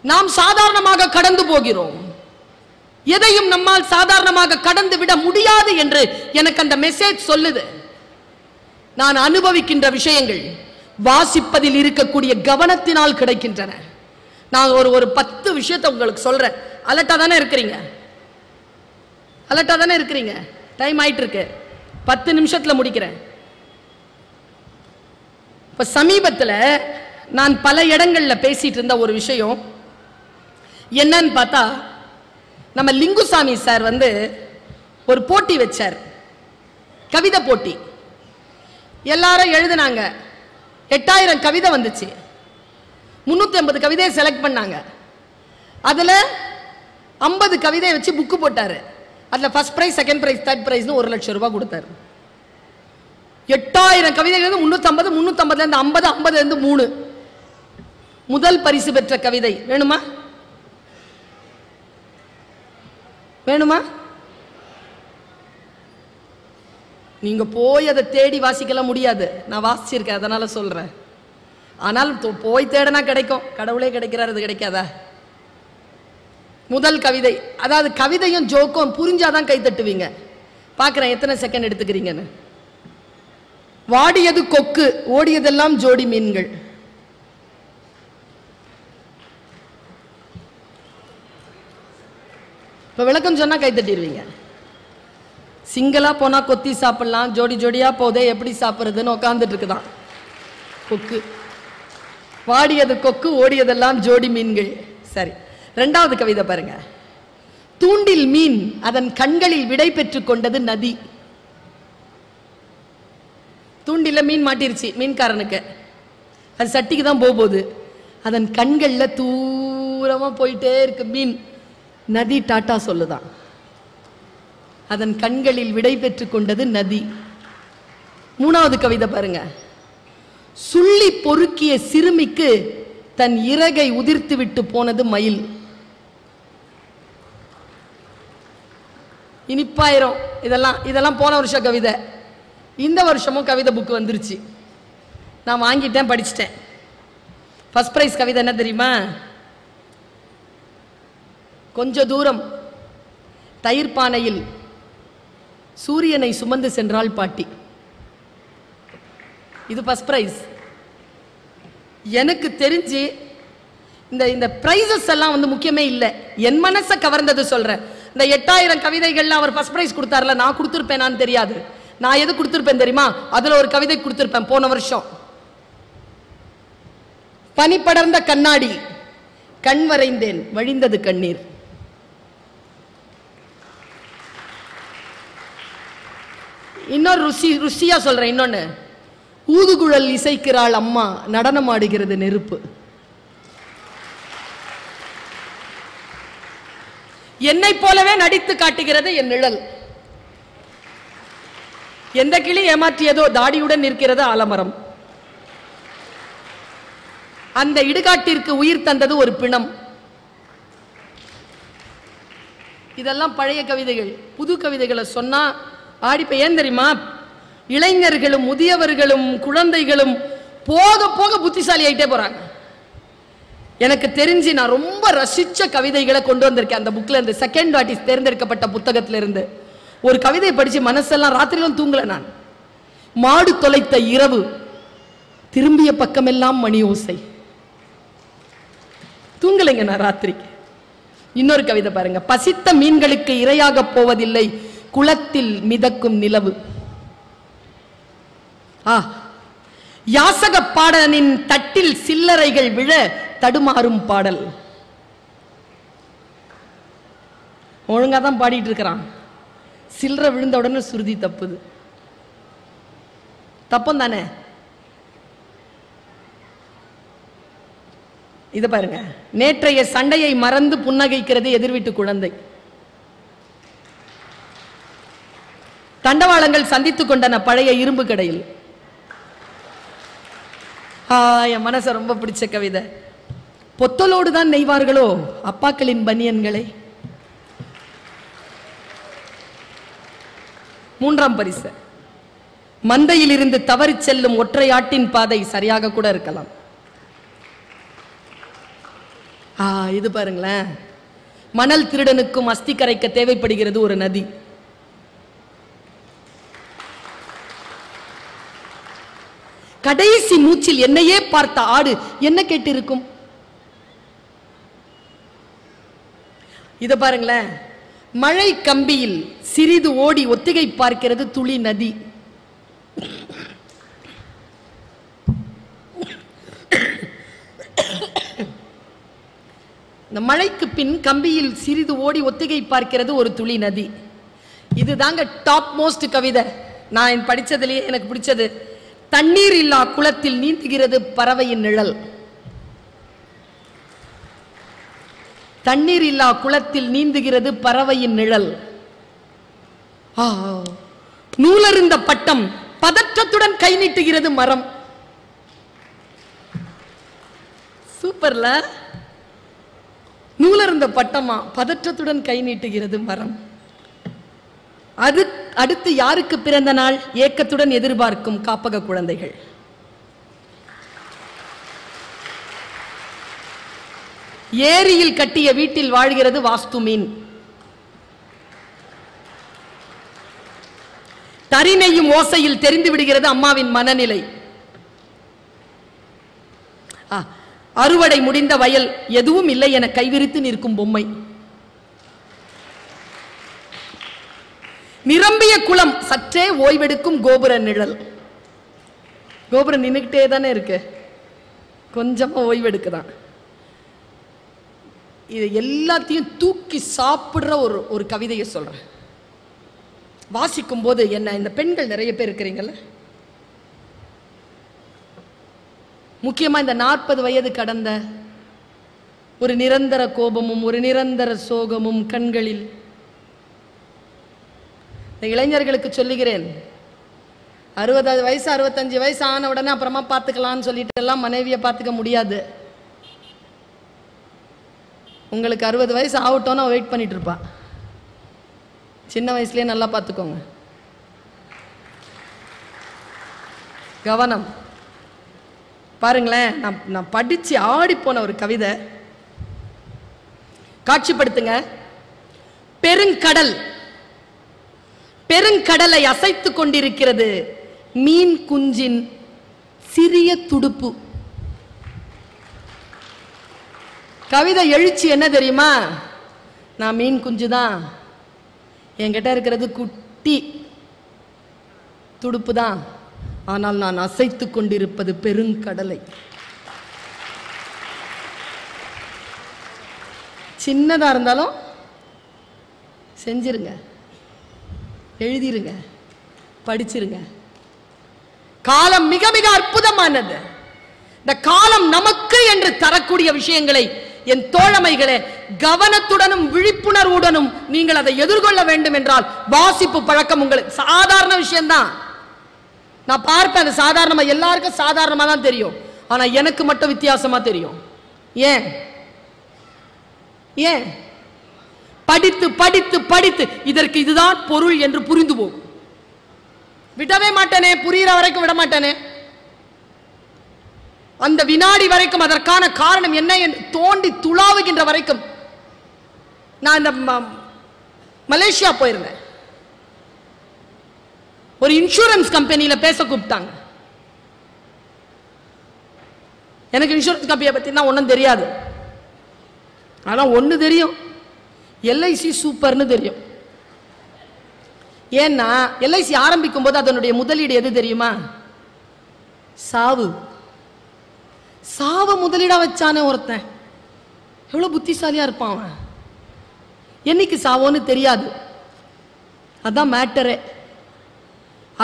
நாம் சாதாரணமாக கடந்து போகிறோம். எதையும் நம்மால் சாதாரணமாக கடந்து விட முடியாது என்று எனக்கு அந்த மெசேஜ் சொல்லுது. நான் அனுபவிக்கின்ற விஷயங்கள் வாசிப்பதில் இருக்கக்கூடிய கவனத்தினால் கிடைக்கின்றன. நான் ஒரு 10 விஷயத்தை உங்களுக்கு சொல்றேன். அலர்ட்டா தானே இருக்கிறீங்க? அலர்ட்டா தானே இருக்கிறீங்க? டைம் ஆயிட்டு இருக்கு. 10 நிமிஷத்துல முடிக்கிறேன். இப்ப சமீபத்தில் நான் பல இடங்கள்ல பேசிட்டு இருந்த ஒரு விஷயம் என்னன்னு பார்த்தா, நம்ம லிங்குசாமி சார் வந்து ஒரு போட்டி வச்சார், கவிதை போட்டி. எல்லாரும் எழுதினாங்க. 8000 கவிதை வந்துச்சு. 350 கவிதையை செலக்ட் பண்ணாங்க. அதுல 50 கவிதையை வச்சு புக்கு போட்டாரு. அதுல first prize, second prize, third prize 1 லட்சம் ரூபாய் கொடுத்தாரு. 8000 கவிதைகள் 350, 350 இருந்து 50, 50 இருந்து 3. முதல் பரிசு பெற்ற கவிதை வேணுமா? வேணுமா? நீங்க போய் அதை தேடி வாசிக்கலாம் முடியாது. நான் வாசிச்சிருக்கேன், அதனால சொல்றேன். ஆனால் போய் தேடனா கிடைக்கும். கடவுளே கிடைக்கிறார், அது கிடைக்காதா? முதல் கவிதை, அதாவது கவிதையும் ஜோக்கும் புரிஞ்சாதான் கை தட்டுவீங்க. பார்க்கிறேன் எத்தனை செகண்ட் எடுத்துக்கிறீங்கன்னு. வாடியது கொக்கு, ஓடியதெல்லாம் ஜோடி மீன்கள். இப்ப விளக்கம் சொன்னா கை தட்டிடுவீங்க. சிங்கிளா போனா கொத்தி சாப்பிடலாம், ஜோடி ஜோடியா போதே எப்படி சாப்பிடுறதுன்னு உட்காந்துட்டு இருக்குதான் கொக்கு. வாடியது கொக்கு, ஓடியதெல்லாம் ஜோடி மீன்கள். சரி, 2வது கவிதை பாருங்க. தூண்டில் மீன் அதன் கண்களில் விடை பெற்றுக் கொண்டது நதி. தூண்டில மீன் மாட்டிருச்சு மீன்காரனுக்கு. அது சட்டிக்கு தான் போகுது. அதன் கண்கள்ல தூரமா போயிட்டே இருக்கு மீன். நதி டாட்டா சொல்லுதான். அதன் கண்களில் விடை பெற்றுக் கொண்டது நதி. 3வது கவிதை பாருங்க. சுள்ளி பொறுக்கிய சிறுமிக்கு தன் இறகை உதிர்த்து விட்டு போனது மயில். இனிப்பாயிரம். இதெல்லாம் போன வருஷ கவிதை. இந்த வருஷமும் கவிதை புக்கு வந்துருச்சு. நான் வாங்கிட்டேன், படிச்சுட்டேன். ஃபர்ஸ்ட் பிரைஸ் கவிதை என்ன தெரியுமா? கொஞ்ச தூரம் தயிர் பானையில் சூரியனை சுமந்து சென்றாள் பாட்டி. இது ஃபர்ஸ்ட் பிரைஸ். எனக்கு தெரிஞ்சு இந்த பிரைசஸ் எல்லாம் வந்து முக்கியமே இல்லை. என் மனசை கவர்ந்தது சொல்றேன். இந்த 8000 கவிதைகள்ல அவர் ஃபர்ஸ்ட் பிரைஸ் கொடுத்தாருல, நான் கொடுத்துருப்பேனான்னு தெரியாது. நான் எது கொடுத்துருப்பேன் தெரியுமா? அதுல ஒரு கவிதை கொடுத்துருப்பேன் போன வருஷம். பனி படர்ந்த கண்ணாடி, கண் வரைந்தேன், வழிந்தது கண்ணீர். இன்னொரு ருசியா சொல்றேன். இன்னொன்னு, ஊதுகுழல் இசைக்கிறாள் அம்மா, நடனம் ஆடுகிறது நெருப்பு. என்னை போலவே நடித்து காட்டுகிறது என் நிழல். எந்த கிளி ஏமாற்றியதோ தாடியுடன் நிற்கிறது ஆலமரம். அந்த இடுகாட்டிற்கு உயிர் தந்தது ஒரு பிணம். இதெல்லாம் பழைய கவிதைகள். புது கவிதைகளை சொன்னா ஆடிப்ப. ஏன் தெரியுமா? இளைஞர்களும் முதியவர்களும் குழந்தைகளும் போக போக புத்திசாலி ஆயிட்டே போறாங்க. எனக்கு தெரிஞ்சு நான் ரொம்ப ரசிச்ச கவிதைகளை கொண்டு வந்திருக்கேன் அந்த புக்ல இருந்து. செகண்ட் ஆர்டிஸ்ட் தேர்ந்தெடுக்கப்பட்ட புத்தகத்துல இருந்து ஒரு கவிதை படிச்சு மனசெல்லாம் ராத்திரிலும் தூங்கல நான். மாடு தொலைத்த இரவு, திரும்பிய பக்கமெல்லாம் மணி ஓசை. தூங்கலைங்க நான் ராத்திரிக்கு. இன்னொரு கவிதை பாருங்க. பசித்த மீன்களுக்கு இரையாக போவதில்லை குளத்தில் மிதக்கும் நிலவு. யாசக பாடலின் தட்டில் சில்லறைகள் விழ தடுமாறும் பாடல். ஒழுங்கா தான் பாடிட்டு இருக்கிறான். சில்லறை விழுந்த உடனே சுருதி தப்புது. தப்பம் தானே? இது பாருங்க. நேற்றைய சண்டையை மறந்து புன்னகைக்கிறது எதிர்வீட்டு குழந்தை. தண்டவாளங்கள் சந்தித்துக் கொண்டன பழைய இரும்பு கடையில். என் மனச ரொம்ப பிடிச்ச கவிதை. பொத்தலோடு தான் நெய்வார்களோ அப்பாக்களின் பனியன்களை. மூன்றாம் பரிசு. மந்தையில் இருந்து தவறி செல்லும் ஒற்றை ஆட்டின் பாதை சரியாக கூட இருக்கலாம். இது பாருங்களேன். மணல் திருடனுக்கும் அஸ்தி கரைக்க தேவைப்படுகிறது ஒரு நதி. கடைசி மூச்சில் என்னையே பார்த்த ஆடு என்ன கேட்டு இருக்கும்? இத பாருங்களேன். மழை கம்பியில் சிறிது ஓடி ஒத்திகை பார்க்கிறது துளி நதி. இந்த மழைக்கு பின் கம்பியில் சிறிது ஓடி ஒத்திகை பார்க்கிறது ஒரு துளி நதி. இதுதாங்க டாப் மோஸ்ட் கவிதை. நான் படிச்சதுலயே எனக்கு பிடிச்சது. தண்ணீர் இல்லா குளத்தில் நீந்துகிறது பறவையின் நிழல். தண்ணீர் இல்லா குளத்தில் நீந்துகிறது பறவையின் நிழல். நூலருந்த பட்டம் பதற்றத்துடன் கை நீட்டுகிறது மரம். சூப்பர்ல. நூலருந்த பட்டமா பதற்றத்துடன் கை நீட்டுகிறது மரம். அடுத்து யாருக்கு பிறந்த நாள் ஏக்கத்துடன் எதிர்பார்க்கும் காப்பக குழந்தைகள். ஏரியில் கட்டிய வீட்டில் வாழ்கிறது வாஸ்து மீன். தரிநெய்யும் ஓசையில் தெரிந்து விடுகிறது அம்மாவின் மனநிலை. அறுவடை முடிந்த வயல் எதுவும் இல்லை என கைவிரித்து நிற்கும் பொம்மை. நிரம்பிய குளம் சற்றே ஓய்வெடுக்கும் கோபுர நிழல். கோபுரம் நின்னுக்கிட்டே தானே இருக்கு, கொஞ்சமா ஓய்வெடுக்குதான். இது எல்லாத்தையும் தூக்கி சாப்பிடுற ஒரு கவிதையை சொல்றேன். வாசிக்கும் போது என்ன, இந்த பெண்கள் நிறைய பேர் இருக்கிறீங்கல்ல, முக்கியமா இந்த 40 வயது கடந்த ஒரு நிரந்தர கோபமும் ஒரு நிரந்தர சோகமும் கண்களில். இந்த இளைஞர்களுக்கு சொல்லுகிறேன், 60 வயசு 65 வயசு ஆன உடனே அப்புறமா பார்த்துக்கலான்னு சொல்லிட்டு எல்லாம் மனைவியை பார்த்துக்க முடியாது. உங்களுக்கு 60 வயசு ஆகட்டோன்னா வெயிட் பண்ணிட்டு இருப்பா. சின்ன வயசுலயே நல்லா பார்த்துக்கோங்க. கவனம். பாருங்களேன், நான் படிச்சு ஆடி போன ஒரு கவிதை. காட்சிப்படுத்துங்க. பெருங்கடல், பெருங்கடலை அசைத்துக் கொண்டிருக்கிறது மீன் குஞ்சின் சிறிய துடுப்பு. கவிதை எழுச்சி என்ன தெரியுமா? நான் மீன் குஞ்சு தான், என்கிட்ட இருக்கிறது குட்டி துடுப்பு தான், ஆனால் நான் அசைத்துக் கொண்டிருப்பது பெருங்கடலை. சின்னதா இருந்தாலும் செஞ்சிருங்க, எழுதிருங்க, படிச்சிருங்க. காலம் மிக மிக அற்புதமானது. இந்த காலம் நமக்கு என்று தரக்கூடிய விஷயங்களை என் தோழமைகளே கவனத்துடனும் விழிப்புணர்வுடனும் நீங்கள் அதை எதிர்கொள்ள வேண்டும் என்றால் வாசிப்பு பழக்கம் உங்களுக்கு சாதாரண விஷயம்தான். நான் பார்ப்பேன், அது சாதாரணமா, எல்லாருக்கும் சாதாரணமா தான் தெரியும். ஆனா எனக்கு மட்டும் வித்தியாசமா தெரியும். ஏன்? ஏன்? படித்து படித்து படித்து இதற்கு இதுதான் பொருள் என்று புரிந்து போகும். விடவே மாட்டேனே, புரிகிற வரைக்கும் விட மாட்டேனே. அந்த வினாடி வரைக்கும் அதற்கான காரணம் என்ன என்று தோண்டி துளாவுகின்ற வரைக்கும். நான் இந்த மலேசியா போயிருந்தேன். ஒரு இன்சூரன்ஸ் கம்பெனியில பேச கூப்பிட்டாங்க. எனக்கு இன்சூரன்ஸ் கம்பெனியை பத்தி ஒன்றும் தெரியாது. ஆனால் ஒன்று தெரியும், எல்ஐசி சூப்பர்னு தெரியும். ஏன்னா எல்ஐசி ஆரம்பிக்கும் போது அதனுடைய முதலீடு எது தெரியுமா? சாவு. சாவை முதலீடா வச்சானே ஒருத்தன், எவ்வளோ புத்திசாலியா இருப்பான் அவன். என்னைக்கு சாவோன்னு தெரியாது, அதான் மேட்டரே.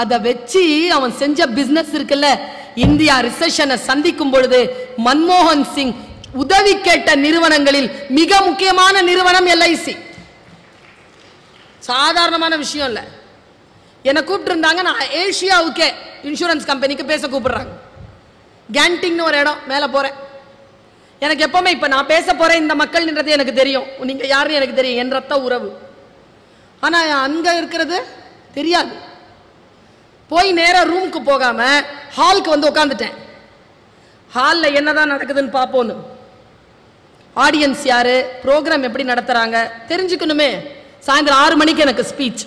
அதை வச்சு அவன் செஞ்ச பிசினஸ் இருக்குல்ல. இந்தியா ரிசெஷனை சந்திக்கும் பொழுது மன்மோகன் சிங் உதவி கேட்ட நிறுவனங்களில் மிக முக்கியமான நிறுவனம் எல்ஐசி. சாதாரணமான விஷயம் இல்லை. என்னை கூப்பிட்டு இருந்தாங்க, நான் ஏஷியாவுக்கே இன்சூரன்ஸ் கம்பெனிக்கு பேச கூப்பிடுறாங்க. கேண்டிங்னு ஒரு இடம், மேலே போறேன். எனக்கு எப்பவுமே இப்ப நான் பேச போறேன் இந்த மக்கள்ன்றது எனக்கு தெரியும், நீங்க யாருன்னு எனக்கு தெரியும், என் ரத்த உறவு. ஆனா அங்க இருக்கிறது தெரியாது. போய் நேரா ரூமுக்கு போகாம ஹாலுக்கு வந்து உட்காந்துட்டேன். ஹாலில் என்னதான் நடக்குதுன்னு பார்ப்போன்னு. ஆடியன்ஸ் யாரு, ப்ரோக்ராம் எப்படி நடத்துறாங்க தெரிஞ்சுக்கணுமே. சாயந்தரம் 6 மணிக்கு எனக்கு ஸ்பீச்.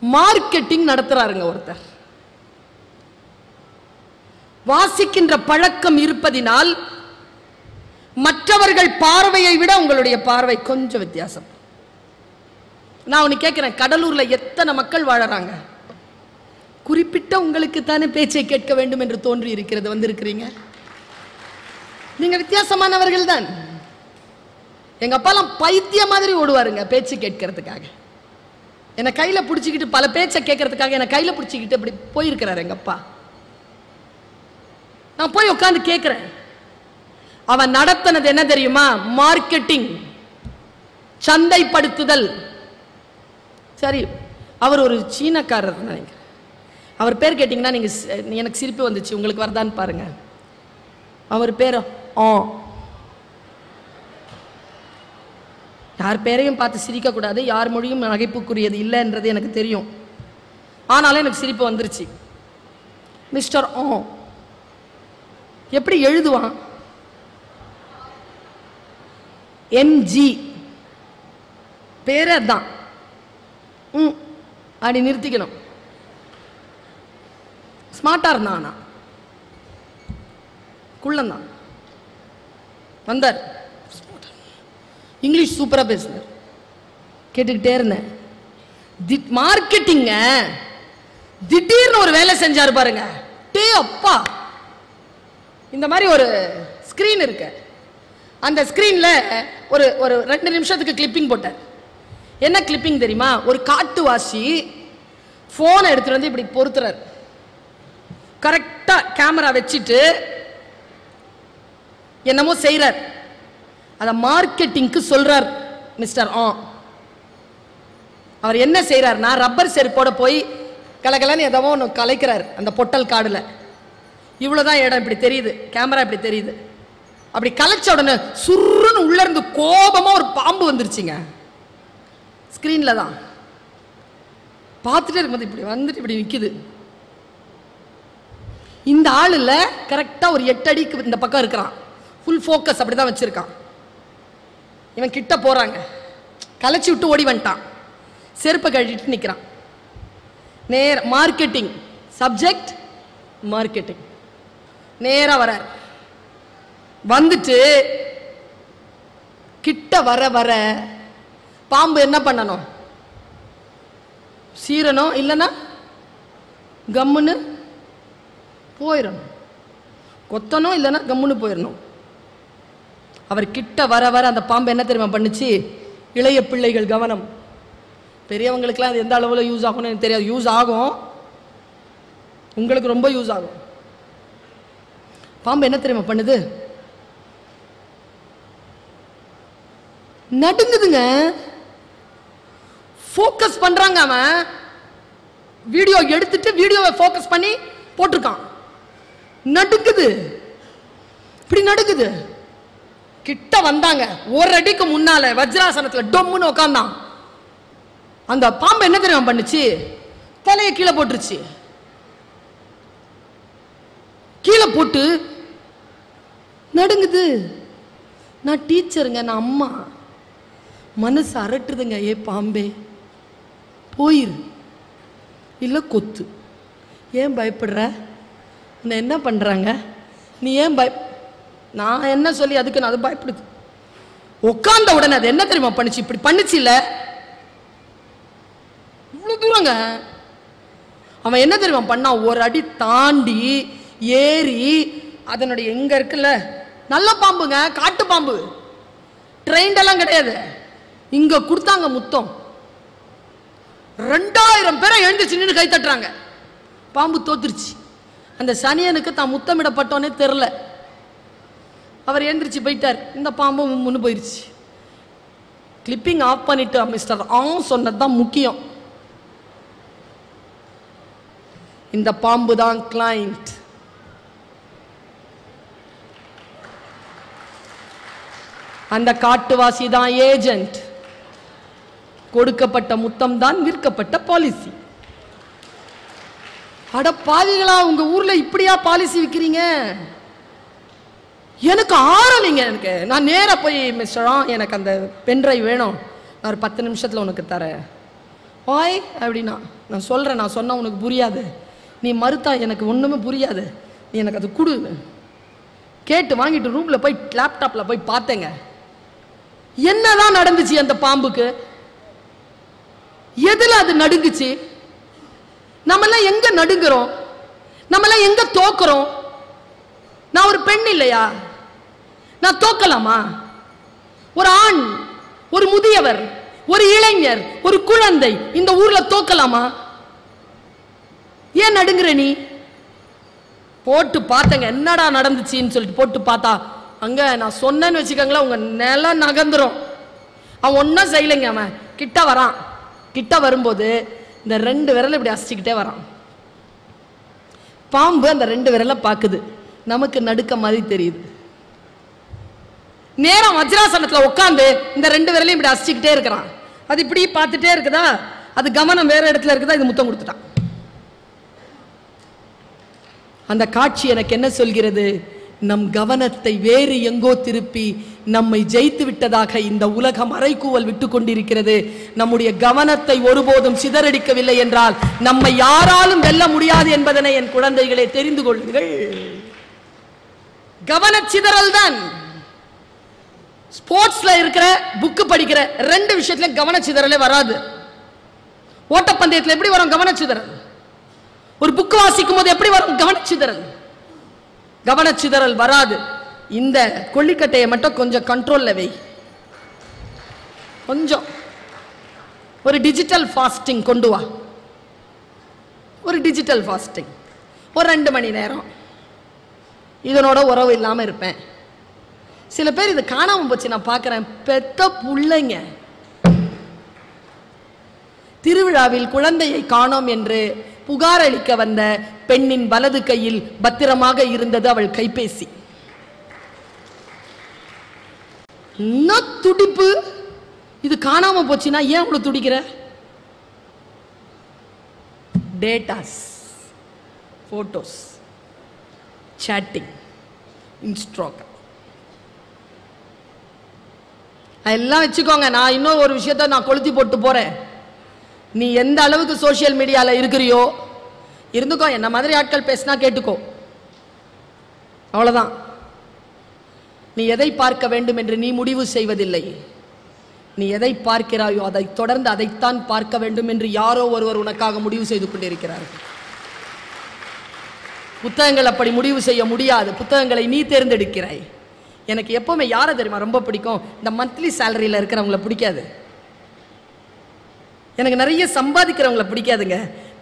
மார்க்கெட்டிங் நடத்துறாருங்க ஒருத்தர். வாசிக்கின்ற பழக்கம் இருப்பதினால் மற்றவர்கள் பார்வையை விட உங்களுடைய பார்வை கொஞ்சம் வித்தியாசம். நான் ஒன்று கேட்கிறேன், கடலூர்ல எத்தனை மக்கள் வாழறாங்க? குறிப்பிட்ட உங்களுக்கு தானே பேச்சை கேட்க வேண்டும் என்று தோன்றி இருக்கிறது, வந்திருக்கிறீங்க. நீங்க வித்தியாசமானவர்கள் தான். எங்க அப்பாலாம் பைத்திய மாதிரி ஓடுவாருங்க பேச்சு கேட்கறதுக்காக. என்னை கையில பிடிச்சிக்கிட்டு, பல பேச்சை கேட்கறதுக்காக என்னை கையில பிடிச்சிக்கிட்டு அப்படி போயிருக்கிறார் எங்க அப்பா. நான் போய் உட்காந்து கேட்கிறேன். அவன் நடத்தினது என்ன தெரியுமா? மார்க்கெட்டிங், சந்தைப்படுத்துதல். சரி, அவர் ஒரு சீனக்காரர் நினைக்கிறேன். அவர் பேர் கேட்டீங்கன்னா நீங்க எனக்கு சிரிப்பு வந்துச்சு, உங்களுக்கு வரதான்னு பாருங்க. அவர் பேர் யார் பேரையும் பார்த்து சிரிக்க கூடாது, யார் மொழியும் நகைப்புக்குரியது இல்லைன்றது எனக்கு தெரியும். ஆனாலும் எனக்கு சிரிப்பு வந்துருச்சு. மிஸ்டர் எப்படி எழுதுவான்? என்ஜி பேரே தான். அப்படி நிறுத்திக்கணும். ஸ்மார்ட்டா இருந்தான், ஆனா குள்ளந்தான். வந்தார், இங்கிலீஷ் சூப்பரா பேசினார். கேட்டுக்கிட்டே இருந்தேன். மார்க்கெட்டிங்க திடீர்னு ஒரு வேலை செஞ்சாரு பாருங்க. டே அப்பா, இந்த மாதிரி ஒரு ஸ்கிரீன் இருக்கு, அந்த ஸ்கிரீன்ல ஒரு ஒரு 2 நிமிஷத்துக்கு கிளிப்பிங் போட்டார். என்ன கிளிப்பிங் தெரியுமா? ஒரு காட்டுவாசி போனை எடுத்துட்டு வந்து இப்படி பொறுத்துறார். கரெக்டா கேமரா வச்சுட்டு என்னமோ செய்யறார். அத மார்க்கெட்டிங்க்கு சொல்றார் மிஸ்டர் அவர் என்ன செய்யறாருன்னா, ரப்பர் செருப்போட போய் கலகலன்னு ஏதோ ஒன்று கலைக்கிறார் அந்த பொட்டல் காடுல. இவ்வளவுதான் இடம், இப்படி தெரியுது, கேமரா இப்படி தெரியுது. அப்படி கலைச்ச உடனே சுருன்னு உள்ள இருந்து கோபமா ஒரு பாம்பு வந்துருச்சுங்க. ஸ்கிரீன்ல தான் பார்த்துட்டே இருக்கும்போது இப்படி வந்துட்டு இப்படி நிக்குது. இந்த ஆள் இல்ல, கரெக்டா ஒரு 8 அடிக்கு இந்த பக்கம் இருக்கிறான். ஃபுல் ஃபோக்கஸ் அப்படிதான் வச்சிருக்கான். இவன் கிட்ட போறாங்க, கலைச்சி விட்டு ஓடி வந்துட்டான். செருப்பை கழட்டிட்டு நிக்கிறான். நேர மார்க்கெட்டிங் சப்ஜெக்ட், மார்க்கெட்டிங். நேரா வர வந்துட்டு கிட்ட வர வர பாம்பு என்ன பண்ணணும்? சீரணும், இல்லைன்னா கம்முன்னு போயிடணும். கொத்தணும், இல்லைன்னா கம்முன்னு போயிடணும். அவர் கிட்ட வர வர அந்த பாம்பு என்ன தெரியுமா பண்ணுச்சு? இளைய பிள்ளைகள் கவனம். பெரியவங்களுக்குலாம் அது எந்த அளவில் யூஸ் ஆகும்னு எனக்கு தெரியாது. யூஸ் ஆகும், உங்களுக்கு ரொம்ப யூஸ் ஆகும். பாம்பு என்ன தெரியுமா பண்ணுது? நடுங்குதுங்க. ஃபோக்கஸ் பண்றாங்க. அவன் வீடியோ எடுத்துட்டு வீடியோவை ஃபோக்கஸ் பண்ணி போட்டிருக்கான். நடுங்குது, இப்படி நடுங்குது. கிட்ட வந்தாங்க, ஒரு அடிக்கு முன்னால வஜ்ராசனத்துல டொம்முன்னு உட்கார்ந்தான். அந்த பாம்பு என்ன தெரியுமா பண்ணுச்சு? தலையை கீழே போட்டுருச்சு. கீழே போட்டு நடுங்குது. நான் டீச்சருங்க, நான் அம்மா. மனசு அரட்டுதுங்க. ஏ பாம்பே போயிரு, இல்லை கொத்து. ஏன் பயப்படுற? உன்னை என்ன பண்றாங்க? நீ ஏன் நான் என்ன சொல்லி அதுக்கு நான் அது பயப்படுது. உட்கார்ந்த உடனே அது என்ன தெரியுமா பண்ணுச்சு? இப்படி பண்ணுச்சு இல்ல, இவ்வளவு தூரங்க. அவன் என்ன தெரியுமா பண்ணா? ஒரு அடி தாண்டி ஏறி அதனுடைய எங்க இருக்குல்ல, நல்ல பாம்புங்க, காட்டு பாம்பு, ட்ரெயின் எல்லாம் கிடையாது, இங்க கொடுத்தாங்க முத்தம். 2000 பேரை எழுந்துச்சு நின்று கை தட்டுறாங்க. பாம்பு தோத்துருச்சு. அந்த சனியனுக்கு தான் முத்தமிடப்பட்டோன்னே தெரில. அவர் எழுந்திரிச்சு போயிட்டார். இந்த பாம்பு முன்னு போயிருச்சு. கிளிப்பிங் ஆஃப் பண்ணிட்டு மிஸ்டர் சொன்னதுதான் முக்கியம். இந்த பாம்பு தான் கிளைண்ட். அந்த காட்டுவாசி தான் ஏஜென்ட். கொடுக்கப்பட்ட முத்தம் தான் விற்கப்பட்ட பாலிசி. அட பாவிகளா, உங்க ஊர்ல இப்படியா பாலிசி விற்கிறீங்க? எனக்கு ஆறலைங்க. எனக்கு நான் நேரா போய் மிஸ்டர் எனக்கு அந்த பென்ட்ரைவ் வேணும், நான் ஒரு 10 நிமிஷத்துல உனக்கு தரேன். ஓய் அப்படின்னா நான் சொல்றேன், நான் சொன்னா உனக்கு புரியாது, நீ மறுத்தா எனக்கு ஒண்ணுமே புரியாது, நீ எனக்கு அது கொடு. கேட்டு வாங்கிட்டு ரூம்ல போய் லேப்டாப்ல போய் பார்த்தேங்க. என்னதான் நடந்துச்சு அந்த பாம்புக்கு? எதுல அது நடுங்குச்சு? நம்மெல்லாம் எங்க நடுங்குறோம்? நம்மெல்லாம் எங்க தோக்குறோம்? நான் ஒரு பெண் இல்லையா? நான் தோக்கலாமா? ஒரு ஆண், ஒரு முதியவர், ஒரு இளைஞர், ஒரு குழந்தை இந்த ஊர்ல தோக்கலாமா? ஏன் நடுங்குற நீ? போட்டு பார்த்தங்க என்னடா நடந்துச்சுன்னு சொல்லிட்டு போட்டு பார்த்தா அங்க நான் சொன்னேன்னு வச்சுக்கோங்களேன், உங்க நிலம் நகர்ந்துரும். அவன் ஒன்னும் செய்யலைங்க. அவன் கிட்ட வரான். கிட்ட வரும்போது இந்த 2 விரலை இப்படி அசைச்சுக்கிட்டே வரான். பாம்பு அந்த 2 விரலை பார்க்குது. நமக்கு நடுக்க மாதிரி தெரியுது. நேரம் வஜ்ராசனத்துல உட்காந்து இந்த 2 விரலையும் இப்படி அசைச்சுக்கிட்டே இருக்கிறான். அது இப்படி பார்த்துட்டே இருக்குதா, அது கவனம் வேற இடத்துல இருக்குதா, இது முத்தம் கொடுத்துட்டான். அந்த காட்சி எனக்கு என்ன சொல்கிறது? நம் கவனத்தை வேறு எங்கோ திருப்பி நம்மை ஜெயித்து விட்டதாக இந்த உலகம் அறைகூவல் விட்டு கொண்டிருக்கிறது. நம்முடைய கவனத்தை ஒருபோதும் சிதறடிக்கவில்லை என்றால் நம்மை யாராலும் வெல்ல முடியாது என்பதனை என் குழந்தைகளே தெரிந்து கொள்ளுங்கள். கவனச்சிதறல் தான். ஸ்போர்ட்ஸ்ல இருக்கிற புக்கு படிக்கிற 2 விஷயத்துல கவனச்சிதறலே வராது. ஓட்டப்பந்தயத்தில் எப்படி வரும் கவனச்சிதறல்? ஒரு புக்கு வாசிக்கும் போது எப்படி வரும் கவனச்சிதறல்? கவனச்சிதறல் வராது. இந்த கொள்ளிக்கட்டையை மட்டும் கொஞ்சம் கண்ட்ரோல்ல வை. கொஞ்சம் ஒரு டிஜிட்டல் ஃபாஸ்டிங் கொண்டு வா. ஒரு டிஜிட்டல் ஃபாஸ்டிங் ஒரு 2 மணி நேரம் இதனோட உறவு இல்லாம இருப்பேன். சில பேர் இது காணாம போச்சு. நான் பார்க்கிறேன், பெத்த புள்ளைங்க திருவிழாவில் குழந்தையை காணோம் என்று புகார் அளிக்க வந்த பெண்ணின் வலது கையில் பத்திரமாக இருந்தது அவள் கைபேசி. துடிப்பு. இது காணாம போச்சுன்னா ஏன் அவ்வளவு துடிக்கிற? டேட்டாஸ், போட்டோஸ், சாட்டிங், இன்ஸ்டாகிராம் எல்லாம் வச்சுக்கோங்க. நான் இன்னும் ஒரு விஷயத்த நான் கொளுத்தி போட்டு போறேன். நீ எந்த அளவுக்கு சோசியல் மீடியால இருக்கிறியோ இருந்துக்கோ. என்ன மாதிரி ஆட்கள் பேசினா கேட்டுக்கோ, அவ்வளவுதான். நீ எதை பார்க்க வேண்டும் என்று நீ முடிவு செய்வதில்லை. நீ எதை பார்க்கிறாயோ அதை தொடர்ந்து அதைத்தான் பார்க்க வேண்டும் என்று யாரோ ஒருவர் உனக்காக முடிவு செய்து கொண்டிருக்கிறார்கள். புத்தகங்கள் அப்படி முடிவு செய்ய முடியாது. புத்தகங்களை நீ தேர்ந்தெடுக்கிறாய். எனக்கு எப்பவுமே யாரை தெரியுமா ரொம்ப பிடிக்கும்? இந்த மந்த்லி சேலரியில இருக்கிறவங்களை பிடிக்காது. எனக்கு நிறைய சம்பாதிக்கிறவங்களை பிடிக்காதுங்க.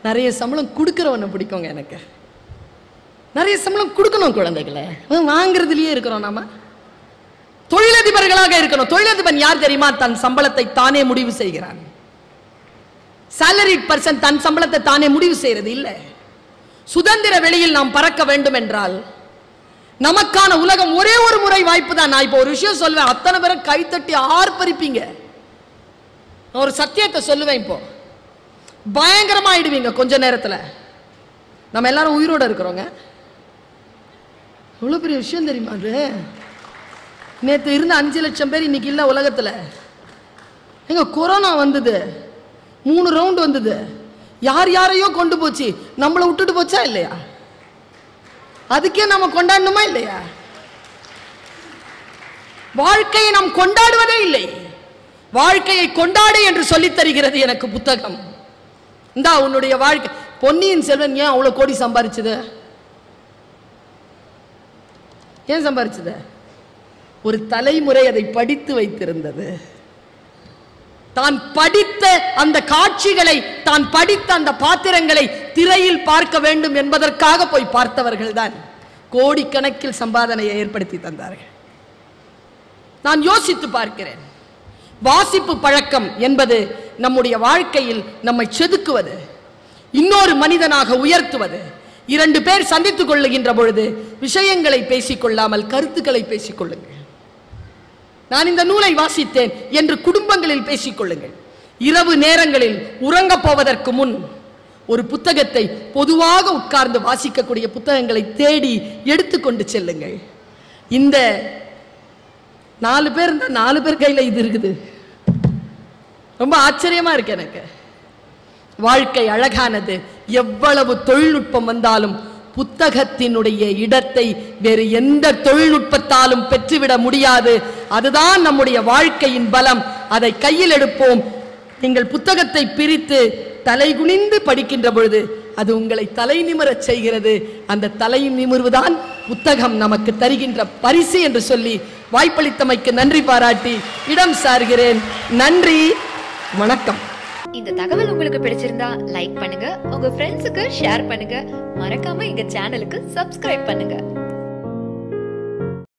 நிறைய சம்பளம் கொடுக்கிறவனை பிடிக்குங்க. எனக்கு நிறைய சம்பளம் கொடுக்கணும். குழந்தைகளை வாங்குறதுலயே இருக்கிறோம். நாம தொழிலதிபர்களாக இருக்கணும். தொழிலதிபன் யார் தெரியுமா? தன் சம்பளத்தை தானே முடிவு செய்கிறான். சாலரிட் பர்சன் தன் சம்பளத்தை தானே முடிவு செய்யறது இல்லை. சுதந்திர வெளியில் நாம் பறக்க வேண்டும் என்றால் நமக்கான உலகம் ஒரே ஒரு முறை வாய்ப்பு தான். நான் இப்போ ஒரு விஷயம் சொல்வேன், அத்தனை பேரை கைத்தட்டி ஆர்ப்பரிப்பீங்க. ஒரு சத்தியத்தை சொல்லுவேன், இப்போ பயங்கரமா ஆயிடுவீங்க கொஞ்ச நேரத்துல. நம்ம எல்லாரும் உயிரோட இருக்கிறோங்க. எவ்வளவு பெரிய விஷயம் தெரியுமா அது? நேற்று இருந்த 5 லட்சம் பேர் இன்னைக்கு இல்ல உலகத்துல. எங்க கொரோனா வந்தது, 3 ரவுண்ட் வந்தது, யார் யாரையோ கொண்டு போச்சு, நம்மளை விட்டுட்டு போச்சா இல்லையா? அதுக்கே நம்ம கொண்டாடணுமா இல்லையா? வாழ்க்கையை நாம் கொண்டாடுவதே இல்லை. வாழ்க்கையை கொண்டாடு என்று சொல்லித் தருகிறது எனக்கு புத்தகம். இந்தா உன்னுடைய வாழ்க்கை. பொன்னியின் செல்வன் ஏன் அவ்வளவு கோடி சம்பாதிச்சது? ஏன் சம்பாதிச்சது? ஒரு தலைமுறை அதை படித்து வைத்திருந்தது. தான் படித்த அந்த காட்சிகளை, தான் படித்த அந்த பாத்திரங்களை திரையில் பார்க்க வேண்டும் என்பதற்காக போய் பார்த்தவர்கள் தான் கோடிக்கணக்கில் சம்பாதனையை ஏற்படுத்தி தந்தார்கள். நான் யோசித்து பார்க்கிறேன். வாசிப்பு பழக்கம் என்பது நம்முடைய வாழ்க்கையில் நம்மை செதுக்குவது, இன்னொரு மனிதனாக உயர்த்துவது. இரண்டு பேர் சந்தித்துக் கொள்ளுகின்ற பொழுது விஷயங்களை பேசிக்கொள்ளாமல் கருத்துக்களை பேசிக்கொள்ளுங்கள். நான் இந்த நூலை வாசித்தேன் என்று குடும்பங்களில் பேசிக்கொள்ளுங்கள். இரவு நேரங்களில் உறங்கப் போவதற்கு முன் ஒரு புத்தகத்தை, பொதுவாக உட்கார்ந்து வாசிக்கக்கூடிய புத்தகங்களை தேடி எடுத்துக்கொண்டு செல்லுங்கள். இந்த 4 பேர் இருந்தா 4 பேர் கையில இது இருக்குது. ரொம்ப ஆச்சரியமா இருக்கு எனக்கு. வாழ்க்கை அழகானது. எவ்வளவு தொழில்நுட்பம் வந்தாலும் புத்தகத்தினுடைய இடத்தை வேறு எந்த தொழில்நுட்பத்தாலும் பெற்றுவிட முடியாது. அதுதான் நம்முடைய வாழ்க்கையின் பலம். அதை கையில் எடுப்போம். நீங்கள் புத்தகத்தை பிரித்து தலைகுனிந்து படிக்கின்ற பொழுது அது உங்களை தலை நிமிரச் செய்கிறது. அந்த தலை நிமிர்வுதான் புத்தகம் நமக்கு தருகின்ற பரிசு என்று சொல்லி வாய்ப்பளித்தமைக்கு நன்றி பாராட்டி இடம் சார்கிறேன். நன்றி, வணக்கம். இந்த தகவல் உங்களுக்கு பிடிச்சிருந்தா லைக் பண்ணுங்க, உங்க ஃப்ரெண்ட்ஸுக்கு ஷேர் பண்ணுங்க, மறக்காம எங்க சேனலுக்கு சப்ஸ்கிரைப் பண்ணுங்க.